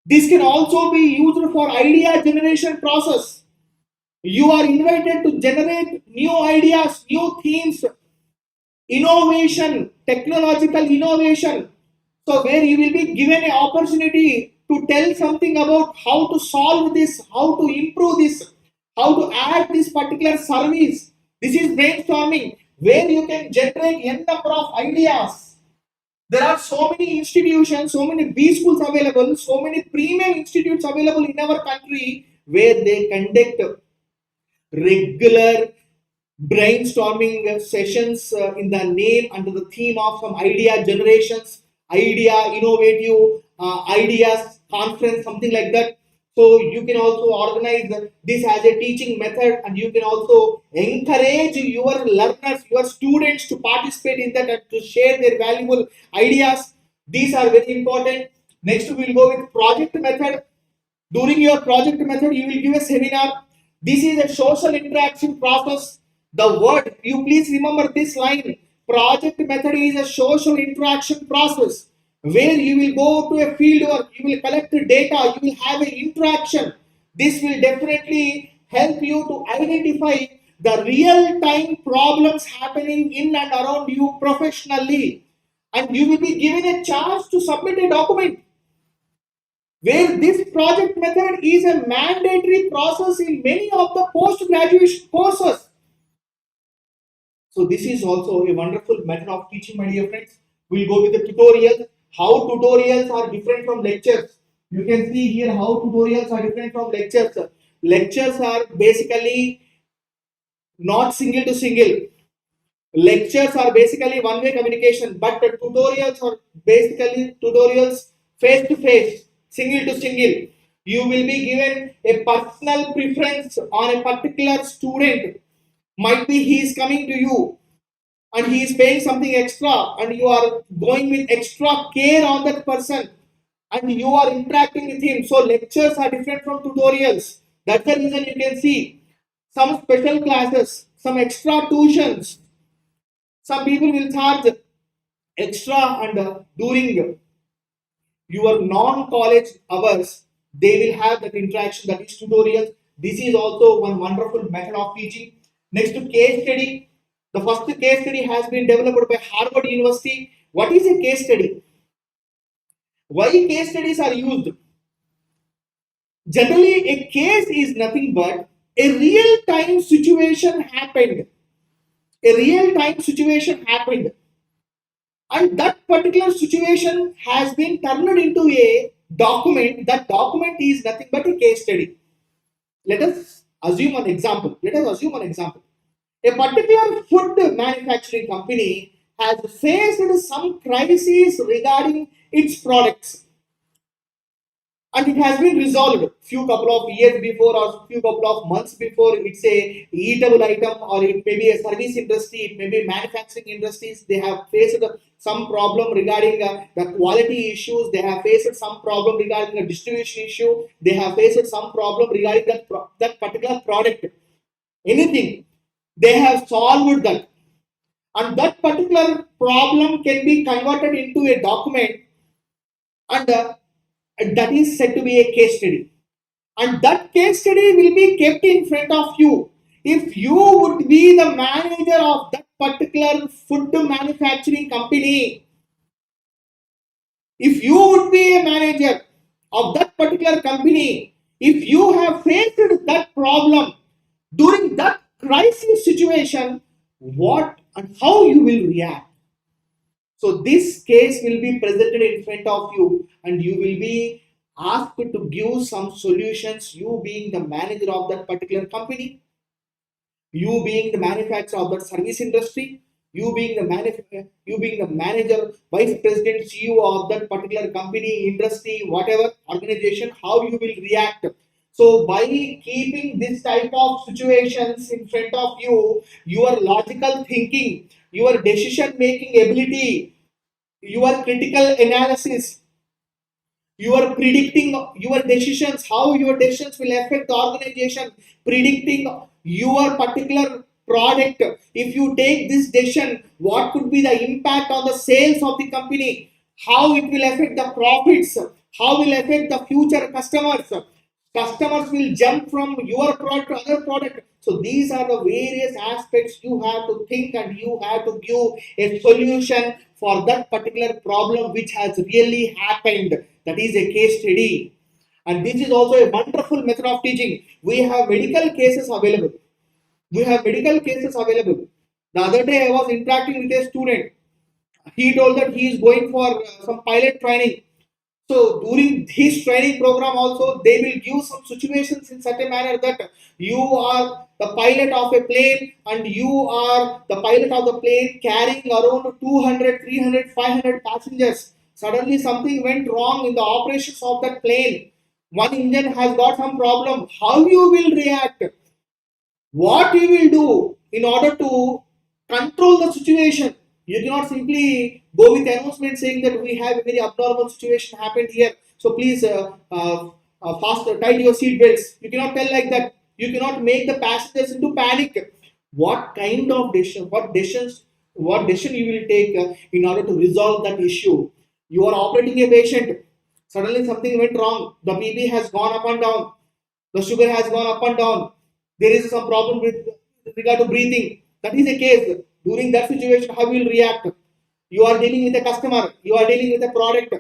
This can also be used for idea generation process. You are invited to generate new ideas, new themes, innovation, technological innovation. So where you will be given an opportunity to tell something about how to solve this, how to improve this, how to add this particular service. This is brainstorming where you can generate n number of ideas. There are so many institutions, so many B schools available, so many premium institutes available in our country where they conduct regular brainstorming sessions in the name under the theme of some idea generations, idea innovative ideas conference, something like that. So you can also organize this as a teaching method, and you can also encourage your learners, your students to participate in that and to share their valuable ideas. These are very important. Next, we will go with project method. During your project method, you will give a seminar. This is a social interaction process. The word, you please remember this line. Project method is a social interaction process where you will go to a field work, you will collect data, you will have an interaction. This will definitely help you to identify the real time problems happening in and around you professionally. And you will be given a chance to submit a document where this project method is a mandatory process in many of the post-graduation courses. So this is also a wonderful method of teaching, my dear friends. We'll go with the tutorials. How tutorials are different from lectures. You can see here how tutorials are different from lectures. Lectures are basically not single to single. Lectures are basically one-way communication, but the tutorials are basically tutorials face to face, single to single. You will be given a personal preference on a particular student. Might be he is coming to you and he is paying something extra, and you are going with extra care on that person, and you are interacting with him. So lectures are different from tutorials. That's the reason you can see some special classes, some extra tuitions. Some people will charge extra, and during your non-college hours, they will have that interaction, that is tutorials. This is also one wonderful method of teaching. Next, to case study. The first case study has been developed by Harvard University. What is a case study? Why case studies are used? Generally, a case is nothing but a real-time situation happened. A real-time situation happened, and that particular situation has been turned into a document. That document is nothing but a case study. Let us assume an example. A particular food manufacturing company has faced some crisis regarding its products, and it has been resolved few couple of years before or few couple of months before. It's a eatable item, or it may be a service industry, it may be manufacturing industries. They have faced some problem regarding the quality issues, they have faced some problem regarding the distribution issue, they have faced some problem regarding that particular product. Anything, they have solved that, and that particular problem can be converted into a document, and that is said to be a case study. And that case study will be kept in front of you. If you would be the manager of that particular food manufacturing company, if you would be a manager of that particular company, if you have faced that problem during that crisis situation, what and how you will react? So this case will be presented in front of you, and you will be asked to give some solutions. You being the manager of that particular company, you being the manufacturer of that service industry, you being the manager, vice president, CEO of that particular company, industry, whatever organization, how you will react. So by keeping this type of situations in front of you, your logical thinking, your decision making ability, your critical analysis, you are predicting your decisions, how your decisions will affect the organization, predicting your particular product. If you take this decision, what could be the impact on the sales of the company, how it will affect the profits, how will affect the future customers. Customers will jump from your product to other product. So these are the various aspects you have to think, and you have to give a solution for that particular problem which has really happened. That is a case study. And this is also a wonderful method of teaching. We have medical cases available. The other day I was interacting with a student. He told that he is going for some pilot training. So during this training program also, they will give some situations in such a manner that you are the pilot of a plane and you are the pilot of the plane carrying around 200, 300, 500 passengers. Suddenly something went wrong in the operations of that plane. One engine has got some problem. How you will react? What you will do in order to control the situation? You cannot simply go with announcement saying that we have a very abnormal situation happened here, so please faster tighten your seat belts. You cannot tell like that. You cannot make the passengers into panic. What kind of decision, what decision you will take in order to resolve that issue? You are operating a patient, suddenly something went wrong, the pp has gone up and down, the sugar has gone up and down, there is some problem with regard to breathing. That is the case. During that situation, how you will react? You are dealing with a customer, you are dealing with a product,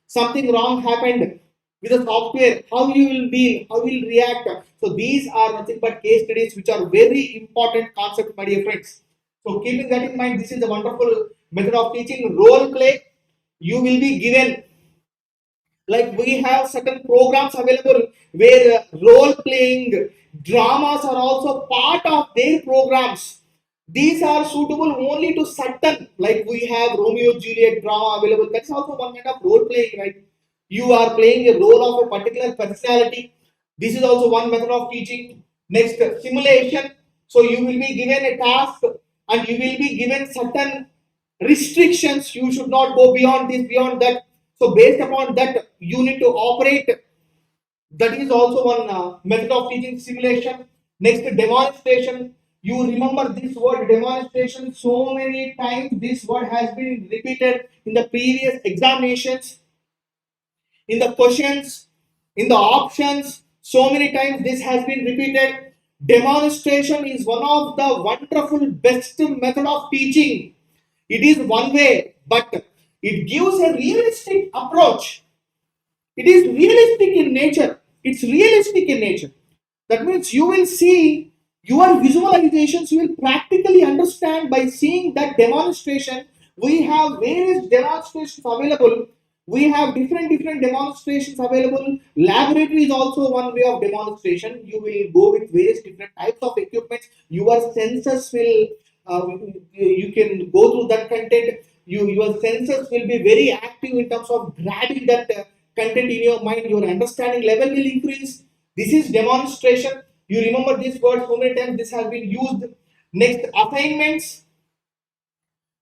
something wrong happened with the software, how you will deal, how you will react. So these are nothing but case studies which are very important concept, my dear friends. So keeping that in mind, this is a wonderful method of teaching. Role play, you will be given, like we have certain programs available where role playing dramas are also part of their programs. These are suitable only to certain, like we have Romeo Juliet drama available. That's also one kind of role playing, right? You are playing a role of a particular personality. This is also one method of teaching. Next, simulation. So you will be given a task and you will be given certain restrictions. You should not go beyond this, beyond that. So based upon that, you need to operate. That is also one method of teaching, simulation. Next, demonstration. You remember this word demonstration so many times. This word has been repeated in the previous examinations, in the questions, in the options. So many times this has been repeated. Demonstration is one of the wonderful best method of teaching. It is one way, but it gives a realistic approach. It is realistic in nature. It's realistic in nature. That means you will see your visualizations, you will practically understand by seeing that demonstration. We have various demonstrations available. We have different demonstrations available. Laboratory is also one way of demonstration. You will go with various different types of equipment. Your senses will, you can go through that content. Your senses will be very active in terms of grabbing that content in your mind. Your understanding level will increase. This is demonstration. You remember this word so many times. This has been used. Next, assignments.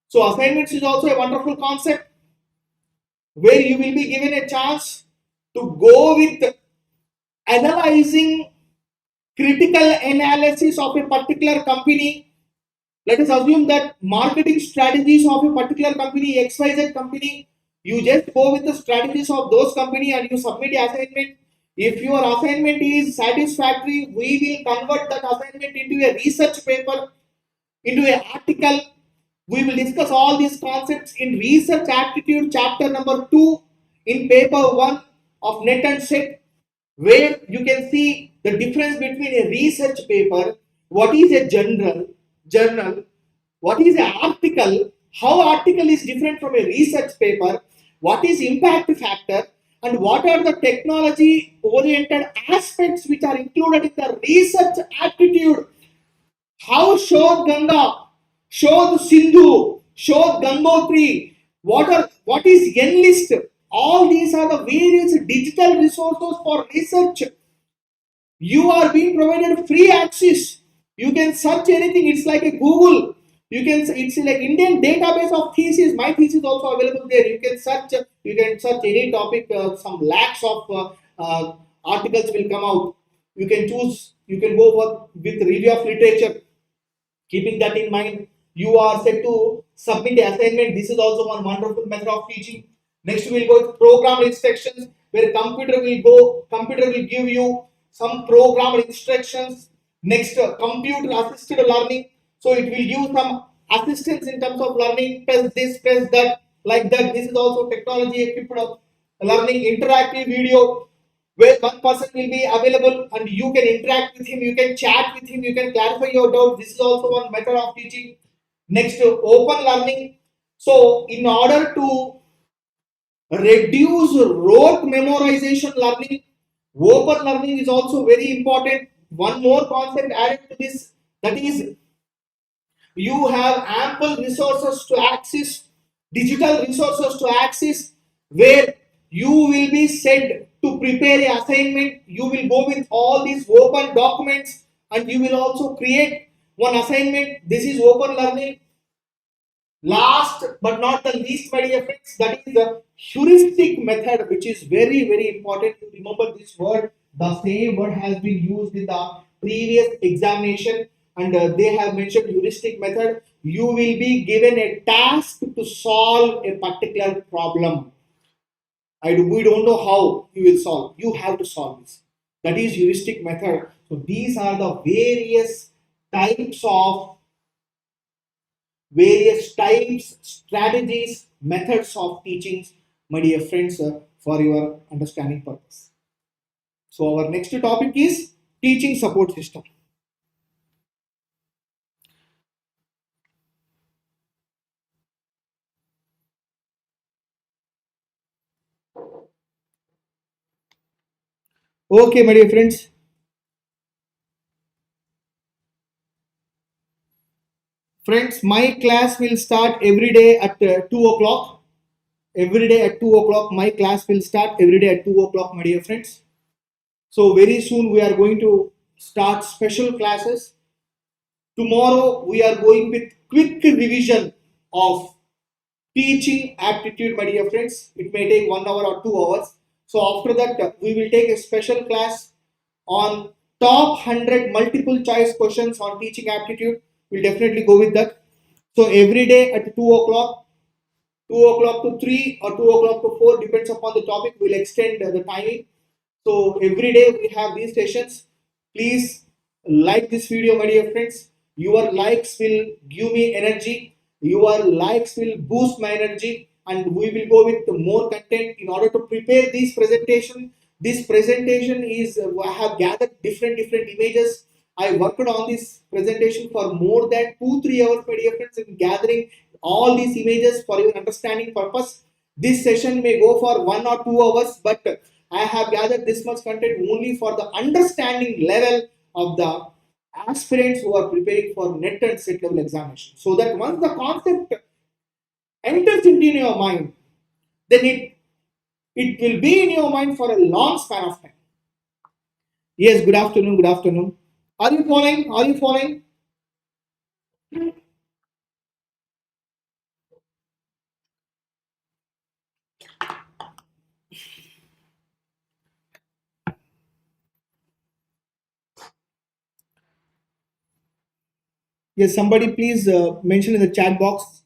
So assignments is also a wonderful concept where you will be given a chance to go with analyzing critical analysis of a particular company. Let us assume that marketing strategies of a particular company, XYZ company, you just go with the strategies of those company and you submit the assignment. If your assignment is satisfactory, we will convert that assignment into a research paper, into an article. We will discuss all these concepts in research aptitude chapter number 2 in paper 1 of NET and SET, where you can see the difference between a research paper, what is a journal, what is an article, how article is different from a research paper, what is impact factor, and what are the technology oriented aspects which are included in the research aptitude. How Shod Ganga, Shod Sindhu, Shod Gangotri, what is Enlist? All these are the various digital resources for research. You are being provided free access. You can search anything. It's like a Google. You can. It's like Indian database of thesis. My thesis also available there. You can search. You can search any topic. Some lakhs of articles will come out. You can choose. You can go with review of literature. Keeping that in mind, you are set to submit the assignment. This is also one wonderful method of teaching. Next, we will go with program instructions, where computer will give you some program instructions. Next, computer assisted learning. So it will give some assistance in terms of learning. Press this, press that, like that. This is also technology equipped of learning. Interactive video, where one person will be available and you can interact with him, you can chat with him, you can clarify your doubt. This is also one method of teaching. Next, open learning. So in order to reduce rote memorization learning. Open learning is also very important. One more concept added to this, that is, you have ample resources to access, digital resources to access, where you will be said to prepare an assignment. You will go with all these open documents and you will also create one assignment. This is open learning. Last but not the least, my dear friends, that is the heuristic method, which is very, very important to remember this word. The same word has been used in the previous examination, and they have mentioned heuristic method. You will be given a task to solve a particular problem. We don't know how you will solve. You have to solve this. That is heuristic method. So these are the various types, strategies, methods of teaching, my dear friends, for your understanding purpose. So our next topic is teaching support system. Okay, my dear friends. Friends, my class will start every day at 2 o'clock. Every day at 2 o'clock, my class will start every day at 2 o'clock, my dear friends. So very soon we are going to start special classes. Tomorrow we are going with quick revision of teaching aptitude, my dear friends. It may take 1 hour or 2 hours. So after that, we will take a special class on top 100 multiple choice questions on teaching aptitude. We'll definitely go with that. So every day at 2 o'clock, 2 o'clock to 3 or 2 o'clock to 4, depends upon the topic, we'll extend the timing. So every day we have these sessions. Please like this video, my dear friends. Your likes will give me energy. Your likes will boost my energy, and we will go with more content in order to prepare this presentation. This presentation is I have gathered different images. I worked on this presentation for more than 2-3 hours, my dear friends, in gathering all these images for your understanding purpose. This session may go for 1 or 2 hours, but I have gathered this much content only for the understanding level of the aspirants who are preparing for NET and SET level examination. So that once the concept enters into your mind, then it will be in your mind for a long span of time. Yes, good afternoon, good afternoon. Are you following? Are you following? Yes, somebody please mention in the chat box.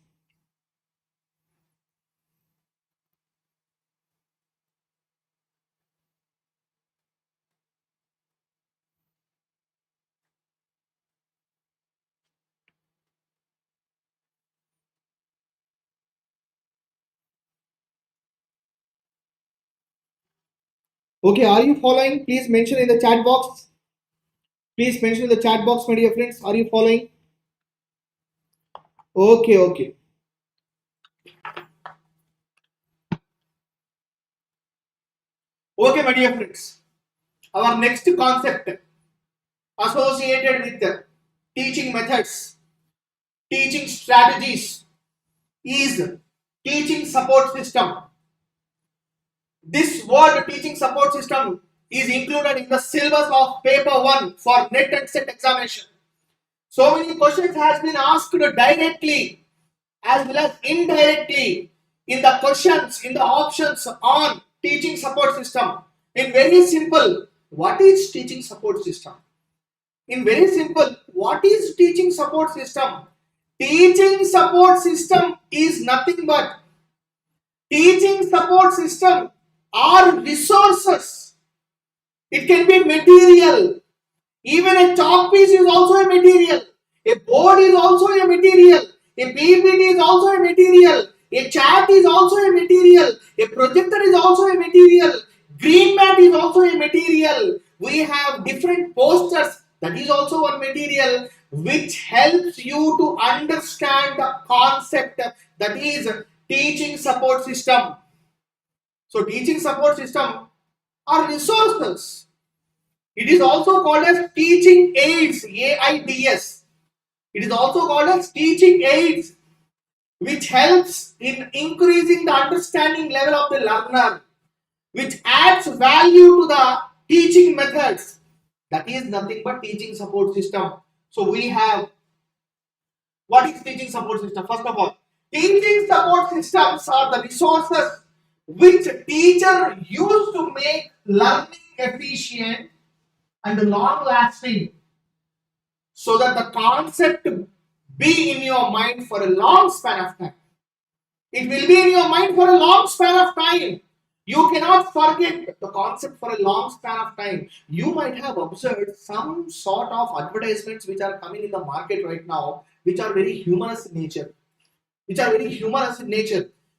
Okay, are you following? Please mention in the chat box. Please mention in the chat box, my dear friends. Are you following? Okay, okay. Okay, my dear friends. Our next concept associated with teaching methods, teaching strategies is teaching support system. This word teaching support system is included in the syllabus of Paper-1 for NET and SET examination. So many questions has been asked directly as well as indirectly in the questions, in the options on teaching support system. In very simple, what is teaching support system? In very simple, what is teaching support system? Teaching support system is nothing but teaching support system are resources. It can be material. Even a chalk piece is also a material. A board is also a material. A PPT is also a material. A chat is also a material. A projector is also a material. Green mat is also a material. We have different posters. That is also one material which helps you to understand the concept, that is teaching support system. So teaching support system are resources. It is also called as teaching aids, AIDS. It is also called as teaching aids, which helps in increasing the understanding level of the learner, which adds value to the teaching methods. That is nothing but teaching support system. So we have, what is teaching support system? First of all, teaching support systems are the resources which teacher use to make learning efficient and long lasting, so that the concept be in your mind for a long span of time. It will be in your mind for a long span of time. You cannot forget the concept for a long span of time. You might have observed some sort of advertisements which are coming in the market right now, which are very humorous in nature.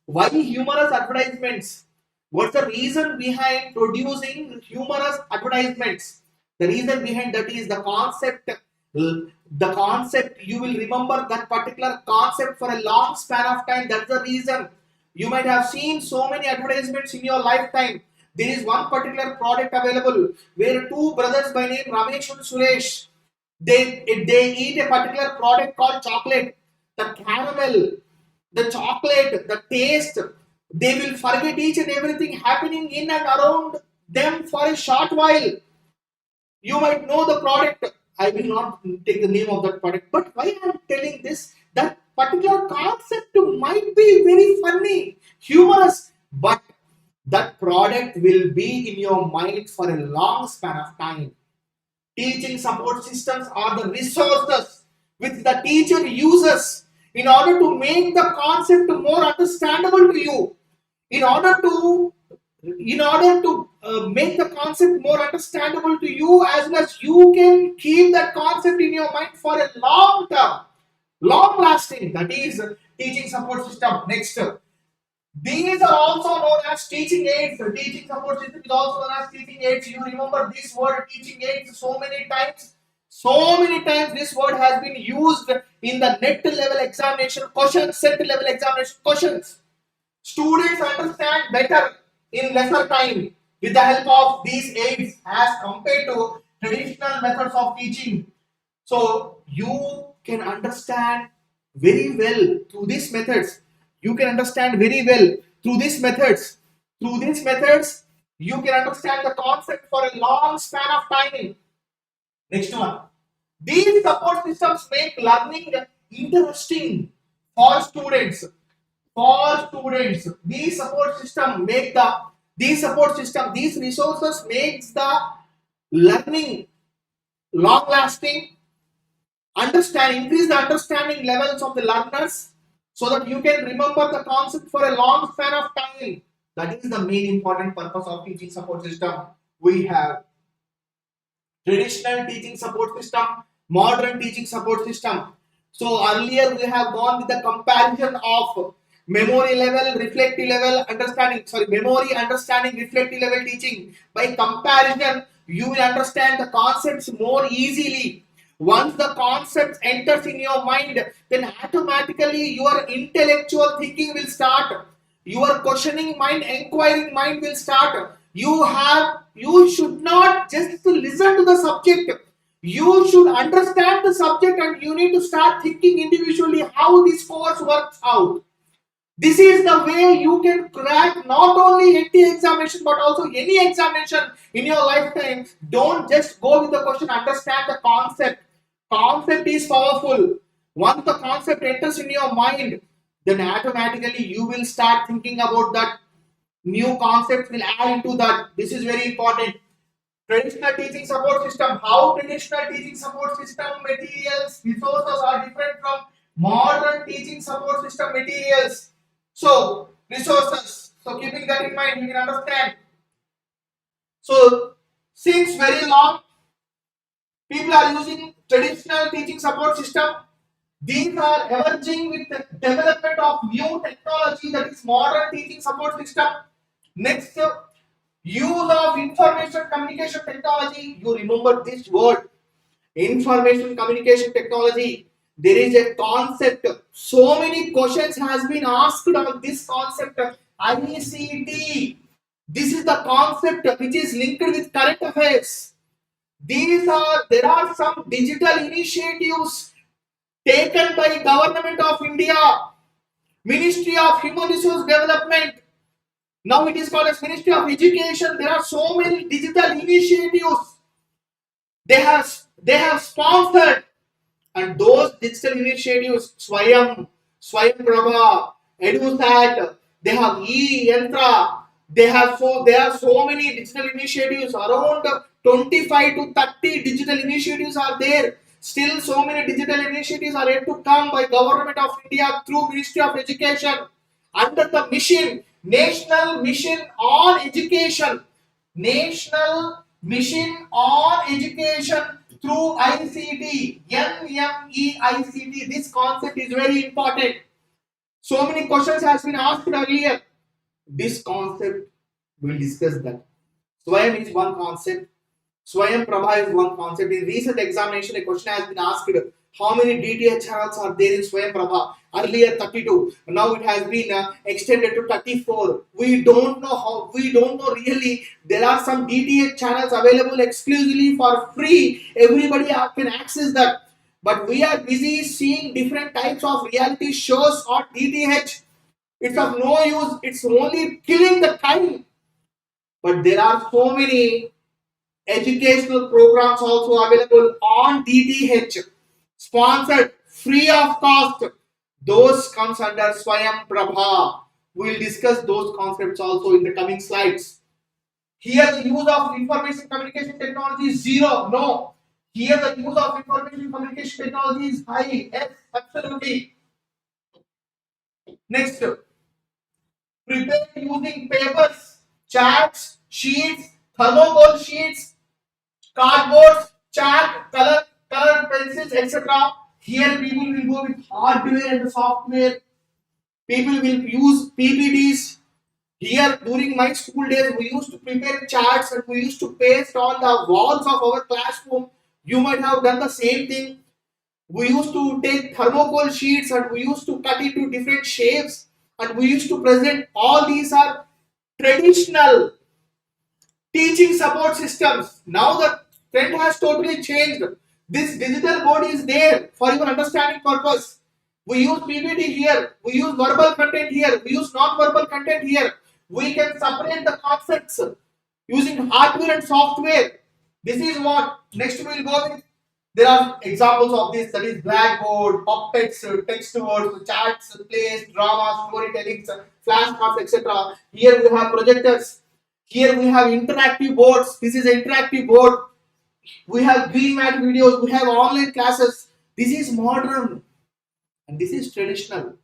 Why humorous advertisements? What's the reason behind producing humorous advertisements? The reason behind that is the concept. The concept, you will remember that particular concept for a long span of time. That's the reason. You might have seen so many advertisements in your lifetime. There is one particular product available where two brothers by name Ramesh and Suresh, they eat a particular product called chocolate. The caramel, the chocolate, the taste, they will forget each and everything happening in and around them for a short while. You might know the product. I will not take the name of that product, but why I am telling this, that particular concept might be very funny, humorous, but that product will be in your mind for a long span of time. Teaching support systems are the resources which the teacher uses in order to make the concept more understandable to you, in order to make the concept more understandable to you, as well as you can keep that concept in your mind for a long term, long lasting. That is teaching support system. Next, these are also known as teaching aids. The teaching support system is also known as teaching aids. You remember this word teaching aids so many times. So many times this word has been used in the NET level examination questions, set level examination questions. Students understand better in lesser time with the help of these aids as compared to traditional methods of teaching. So you can understand very well through these methods. You can understand very well through these methods. Through these methods, you can understand the concept for a long span of time. Next one. These support systems make learning interesting for students. These support system make these resources makes the learning long lasting, increase the understanding levels of the learners, so that you can remember the concept for a long span of time. That is the main important purpose of teaching support system. We have traditional teaching support system, modern teaching support system. So earlier we have gone with the comparison of memory level, reflective level, memory, understanding, reflective level teaching. By comparison, you will understand the concepts more easily. Once the concept enters in your mind, then automatically your intellectual thinking will start. Your questioning mind, inquiring mind will start. You should not just listen to the subject. You should understand the subject, and you need to start thinking individually how this course works out. This is the way you can crack not only NTA examination but also any examination in your lifetime. Don't just go with the question, understand the concept. Concept is powerful. Once the concept enters in your mind, then automatically you will start thinking about that. New concepts will add into that. This is very important. Traditional teaching support system. How traditional teaching support system materials, resources are different from modern teaching support system materials. So, resources. So, keeping that in mind, you can understand. So, since very long, people are using traditional teaching support system. These are emerging with the development of new technology, that is modern teaching support system. Next, use of information communication technology. You remember this word, information communication technology. There is a concept. So many questions has been asked on this concept. ICT. This is the concept which is linked with current affairs. There are some digital initiatives taken by Government of India, Ministry of Human Resource Development. Now it is called as Ministry of Education. There are so many digital initiatives they have sponsored, and those digital initiatives, Swayam Prabha, EduSat, they have E-Yantra, there are so many digital initiatives, around 25 to 30 digital initiatives are there. Still so many digital initiatives are yet to come by Government of India through Ministry of Education under the mission, National Mission on Education. National Mission on Education through ICT, NMEICT. This concept is very important. So many questions has been asked earlier. This concept, we'll discuss that. Swayam is one concept. Swayam Prabha is one concept. In recent examination, a question has been asked: how many DTH channels are there in Swayam Prabha? Earlier 32, now it has been extended to 34. We don't know really. There are some DTH channels available exclusively for free. Everybody can access that. But we are busy seeing different types of reality shows on DTH. It's of no use. It's only killing the time. But there are so many educational programs also available on DTH, sponsored free of cost. Those comes under Swayam Prabha. We will discuss those concepts also in the coming slides. Here the use of information communication technology is zero. No. Here the use of information communication technology is high. Yes, absolutely. Next, prepare using papers, charts, sheets, thermocol sheets, cardboards, chalk, colored pencils, etc. Here people will go with hardware and software. People will use PPTs. Here during my school days, we used to prepare charts and we used to paste on the walls of our classroom. You might have done the same thing. We used to take thermocol sheets and we used to cut it to different shapes and we used to present. All these are traditional teaching support systems. Now the trend has totally changed. This digital board is there for your understanding purpose. We use PPT here, we use verbal content here, we use non-verbal content here. We can separate the concepts using hardware and software. This is what next we will go with. There are examples of this, that is blackboard, puppets, text words, charts, plays, drama, storytelling, flashcards, etc. Here we have projectors. Here we have interactive boards. This is an interactive board. We have green mat videos. We have online classes. This is modern and this is traditional.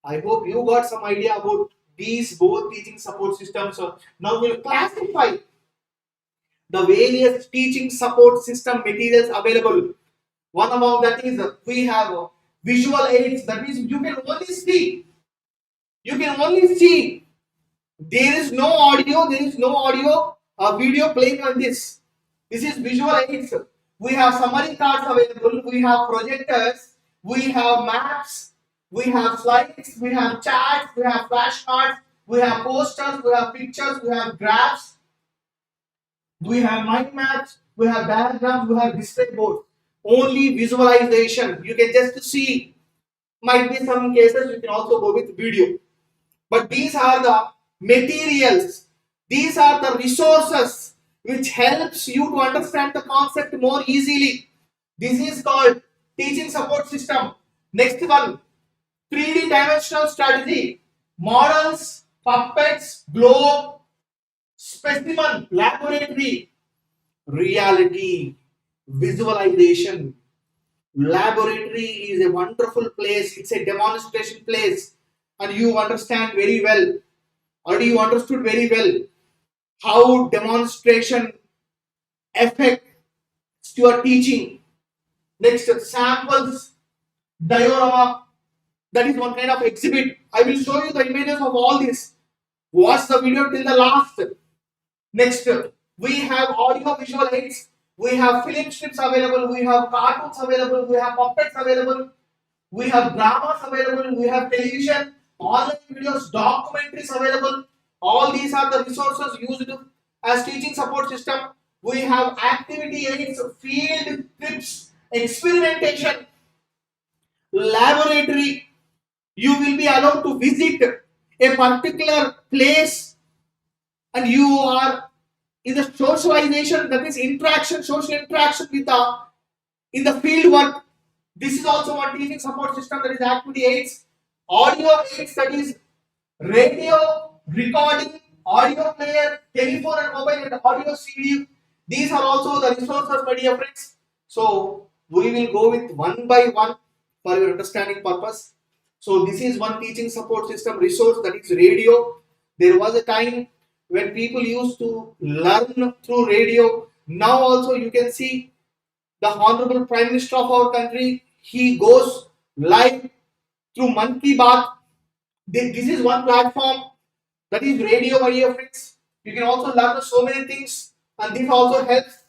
I hope you got some idea about these both teaching support systems. Now we'll classify the various teaching support system materials available. One among that is we have visual aids. That means you can only see. You can only see. There is no audio. There is no audio or video playing on this. This is visual aids. We have summary cards available. We have projectors. We have maps. We have slides. We have charts. We have flashcards. We have posters. We have pictures. We have graphs. We have mind maps. We have diagrams. We have display board. Only visualization. You can just see. Might be some cases you can also go with video. But these are the materials. These are the resources which helps you to understand the concept more easily. This is called teaching support system. Next one, 3D dimensional strategy. Models, puppets, globe, specimen, laboratory, reality, visualization. Laboratory is a wonderful place. It's a demonstration place and you understand very well, or you understood very well how demonstration affects your teaching. Next, samples, diorama, that is one kind of exhibit. I will show you the images of all this. Watch the video till the last. Next, we have audio visual aids, we have film strips available, we have cartoons available, we have puppets available, we have dramas available, we have television, online videos, documentaries available. All these are the resources used as teaching support system. We have activity aids, field trips, experimentation, laboratory. You will be allowed to visit a particular place and you are in the socialization, that is interaction, social interaction with the in the field work. This is also one teaching support system, that is activity aids, audio aids, that is radio, recording, audio player, telephone and mobile and audio CD. These are also the resources, my dear friends. So we will go with one by one for your understanding purpose. So this is one teaching support system resource, that is radio. There was a time when people used to learn through radio. Now also you can see the Honorable Prime Minister of our country, he goes live through Man Ki Baat. This is one platform, that is radio, my dear friends. You can also learn so many things, and this also helps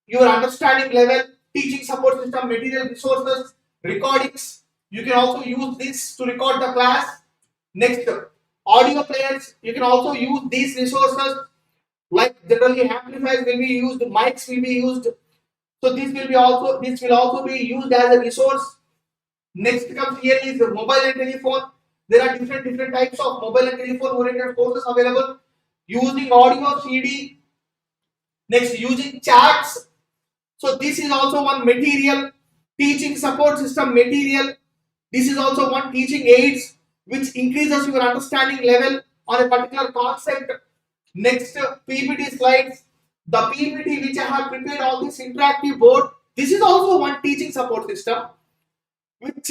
your understanding level. Teaching support system, material, resources, recordings. You can also use this to record the class. Next, audio players. You can also use these resources. Like generally amplifiers will be used, mics will be used. So this will also be used as a resource. Next comes here is mobile and telephone. There are different types of mobile and telephone oriented courses available using audio CD. Next, using chats. So this is also one material. Teaching support system material. This is also one teaching aids which increases your understanding level on a particular concept. Next, PPT slides. The PPT which I have prepared on this interactive board. This is also one teaching support system which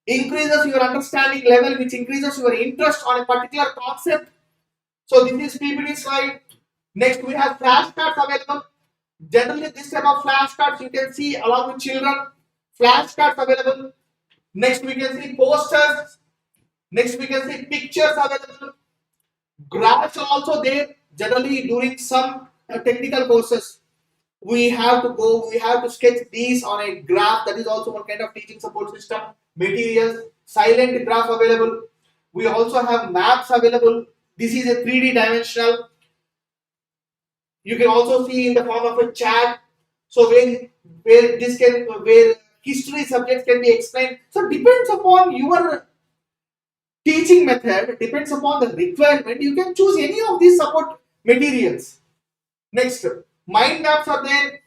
increases your understanding level, which increases your interest on a particular concept. So this is PPT slide. Next, we have flashcards available. Generally, this type of flashcards you can see along with children. Flashcards available. Next, we can see posters. Next, we can see pictures available. Graphs are also there. Generally, during some technical courses, we have to sketch these on a graph. That is also one kind of teaching support system. Materials, silent graph available. We also have maps available. This is a 3D dimensional. You can also see in the form of a chat. So where history subjects can be explained. So depends upon your teaching method, depends upon the requirement. You can choose any of these support materials. Next, mind maps are there.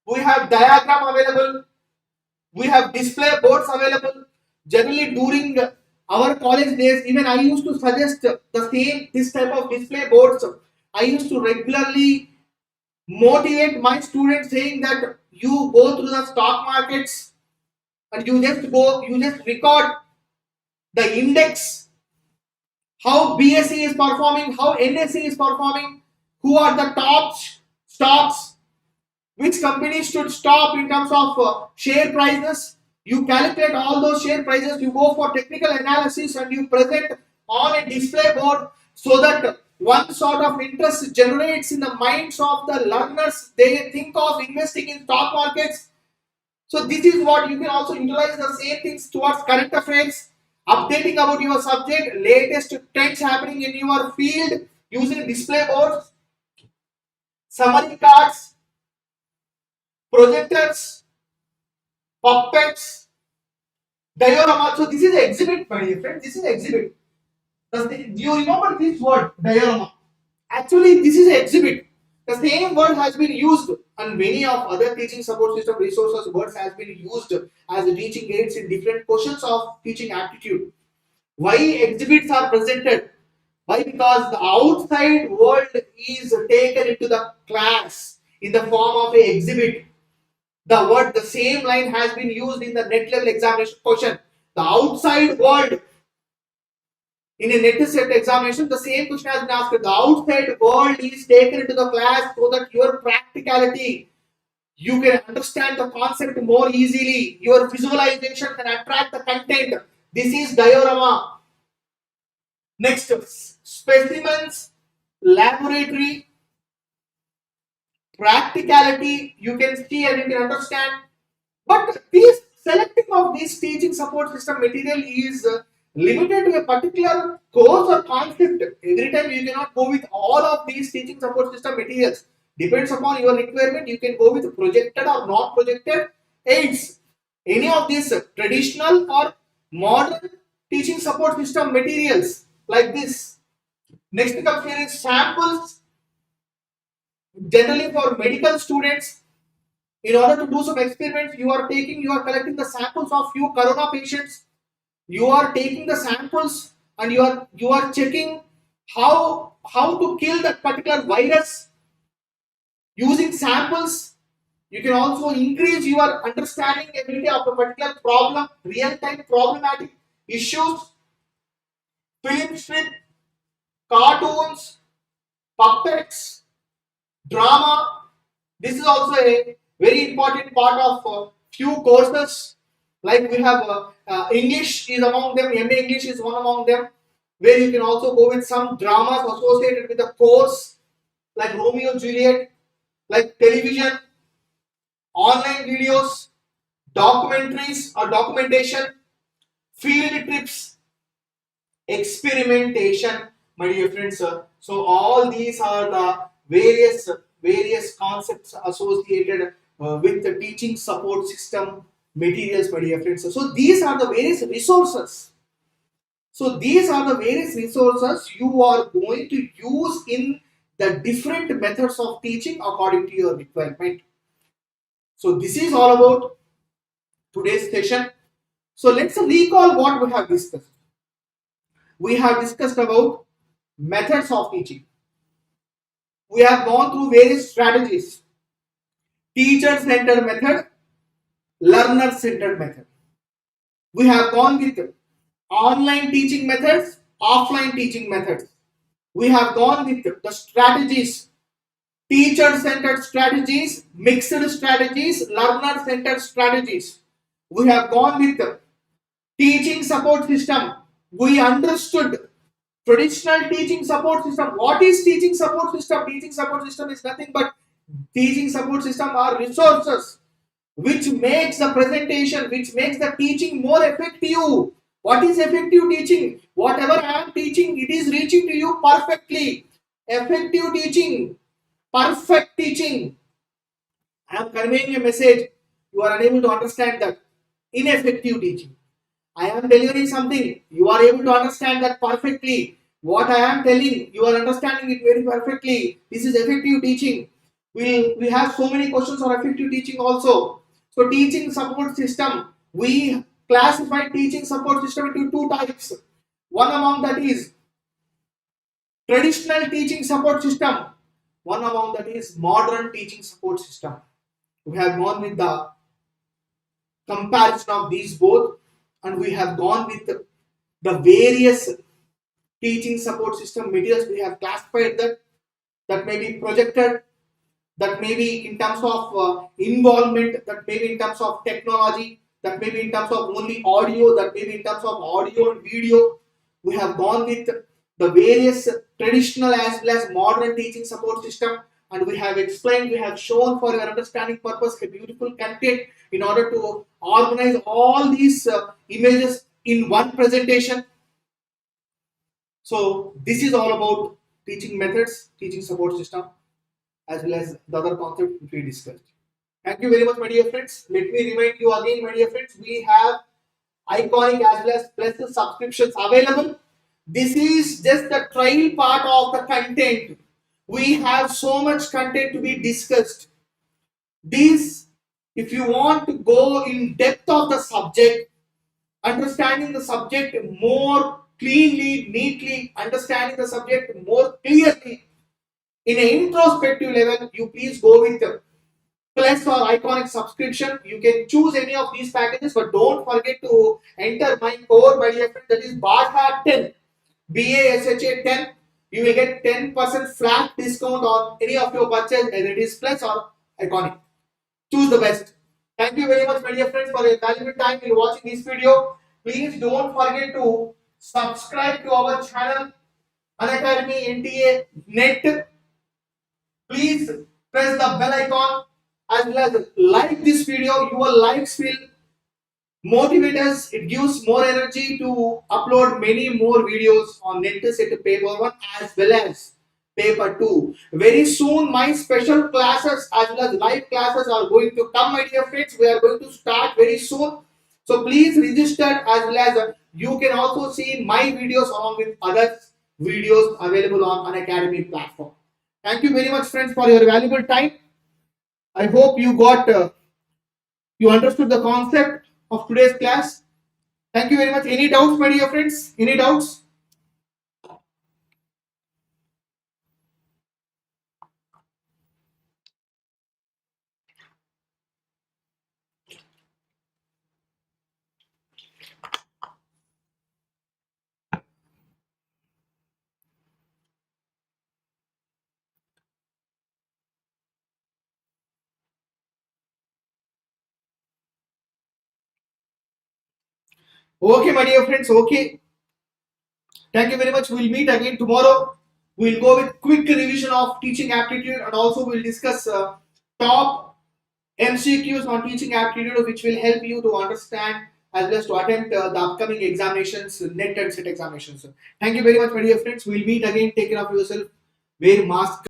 We have diagram available. We have display boards available. Generally, during our college days, even I used to suggest this type of display boards. I used to regularly motivate my students, saying that you go through the stock markets and you just record the index, how BSE is performing, how NSE is performing, who are the top stocks, which companies should stop in terms of share prices. You calculate all those share prices, you go for technical analysis and you present on a display board so that one sort of interest generates in the minds of the learners. They think of investing in stock markets. So this is what you can also utilize the same things towards current affairs, updating about your subject, latest trends happening in your field using display boards, summary cards, projectors, puppets, diorama. So this is an exhibit, my dear friend. This is an exhibit. Do you remember this word, diorama? Actually, this is an exhibit. The same word has been used and many of other teaching support system resources. Words has been used as teaching aids in different portions of teaching aptitude. Why exhibits are presented? Why? Because the outside world is taken into the class in the form of an exhibit. The same line has been used in the net level examination question. The outside world in a net set examination, the same question has been asked. The outside world is taken into the class so that your practicality, you can understand the concept more easily. Your visualization can attract the content. This is diorama. Next, specimens, laboratory, practicality, you can see and you can understand. But this selecting of this teaching support system material is limited to a particular course or concept. Every time you cannot go with all of these teaching support system materials. Depends upon your requirement. You can go with projected or not projected aids. Any of these traditional or modern teaching support system materials like this. Next comes here is samples. Generally for medical students, in order to do some experiments, you are collecting the samples of few corona patients. You are taking the samples and you are checking how to kill that particular virus using samples. You can also increase your understanding ability of a particular problem, real-time problematic issues, film strip, cartoons, puppets, drama. This is also a very important part of few courses. Like we have English is among them, MA English is one among them, where you can also go with some dramas associated with the course, like Romeo Juliet, like television, online videos, documentaries or documentation, field trips, experimentation, my dear friends. So all these are the various concepts associated with the teaching support system materials, my dear friends. So these are the various resources. So these are the various resources you are going to use in the different methods of teaching according to your requirement. So this is all about today's session. So let's recall what we have discussed. We have discussed about methods of teaching. We have gone through various strategies. Teacher-centered method, learner-centered method. We have gone with online teaching methods, offline teaching methods. We have gone with the strategies, teacher-centered strategies, mixed strategies, learner-centered strategies. We have gone with the teaching support system. We understood traditional teaching support system. What is teaching support system? Teaching support system is nothing but teaching support system are resources which makes the presentation, which makes the teaching more effective. What is effective teaching? Whatever I am teaching, it is reaching to you perfectly. Effective teaching, perfect teaching. I am conveying a message. You are unable to understand that. Ineffective teaching. I am delivering something. You are able to understand that perfectly. What I am telling, you are understanding it very perfectly. This is effective teaching. We have so many questions on effective teaching also. So teaching support system, we classify teaching support system into two types. One among that is traditional teaching support system. One among that is modern teaching support system. We have gone with the comparison of these both, and we have gone with the various teaching support system materials. We have classified that may be projected, that may be in terms of involvement, that may be in terms of technology, that may be in terms of only audio, that may be in terms of audio and video. We have gone with the various traditional as well as modern teaching support system, and we have explained, we have shown for your understanding purpose a beautiful content in order to organize all these images in one presentation. So this is all about teaching methods, teaching support system, as well as the other concepts which we discussed. Thank you very much, my dear friends. Let me remind you again, my dear friends, we have iconic as well as plus subscriptions available. This is just the trial part of the content. We have so much content to be discussed. This, if you want to go in depth of the subject, understanding the subject more cleanly, neatly, understanding the subject more clearly, in an introspective level, you please go with the plus or iconic subscription. You can choose any of these packages, but don't forget to enter my code, my dear friend, that is BASHA 10, BASHA 10. You will get 10% flat discount on any of your purchase, whether it is plus or iconic. Choose the best. Thank you very much, my dear friends, for your valuable time in watching this video. Please don't forget to subscribe to our channel, Unacademy NTA NET. Please press the bell icon as well as like this video. Your likes will motivate us. It gives more energy to upload many more videos on NET set paper 1 as well as paper 2. Very soon my special classes as well as live classes are going to come, my dear friends. We are going to start very soon. So please register, as well as you can also see my videos along with other videos available on Unacademy platform. Thank you very much, friends, for your valuable time. I hope you understood the concept of today's class. Thank you very much. Any doubts, my dear friends? Any doubts? Okay, my dear friends. Okay. Thank you very much. We'll meet again tomorrow. We'll go with quick revision of teaching aptitude, and also we'll discuss top MCQs on teaching aptitude, which will help you to understand as well as to attempt the upcoming examinations, NET and set examinations. Thank you very much, my dear friends. We'll meet again. Take care of yourself. Wear mask.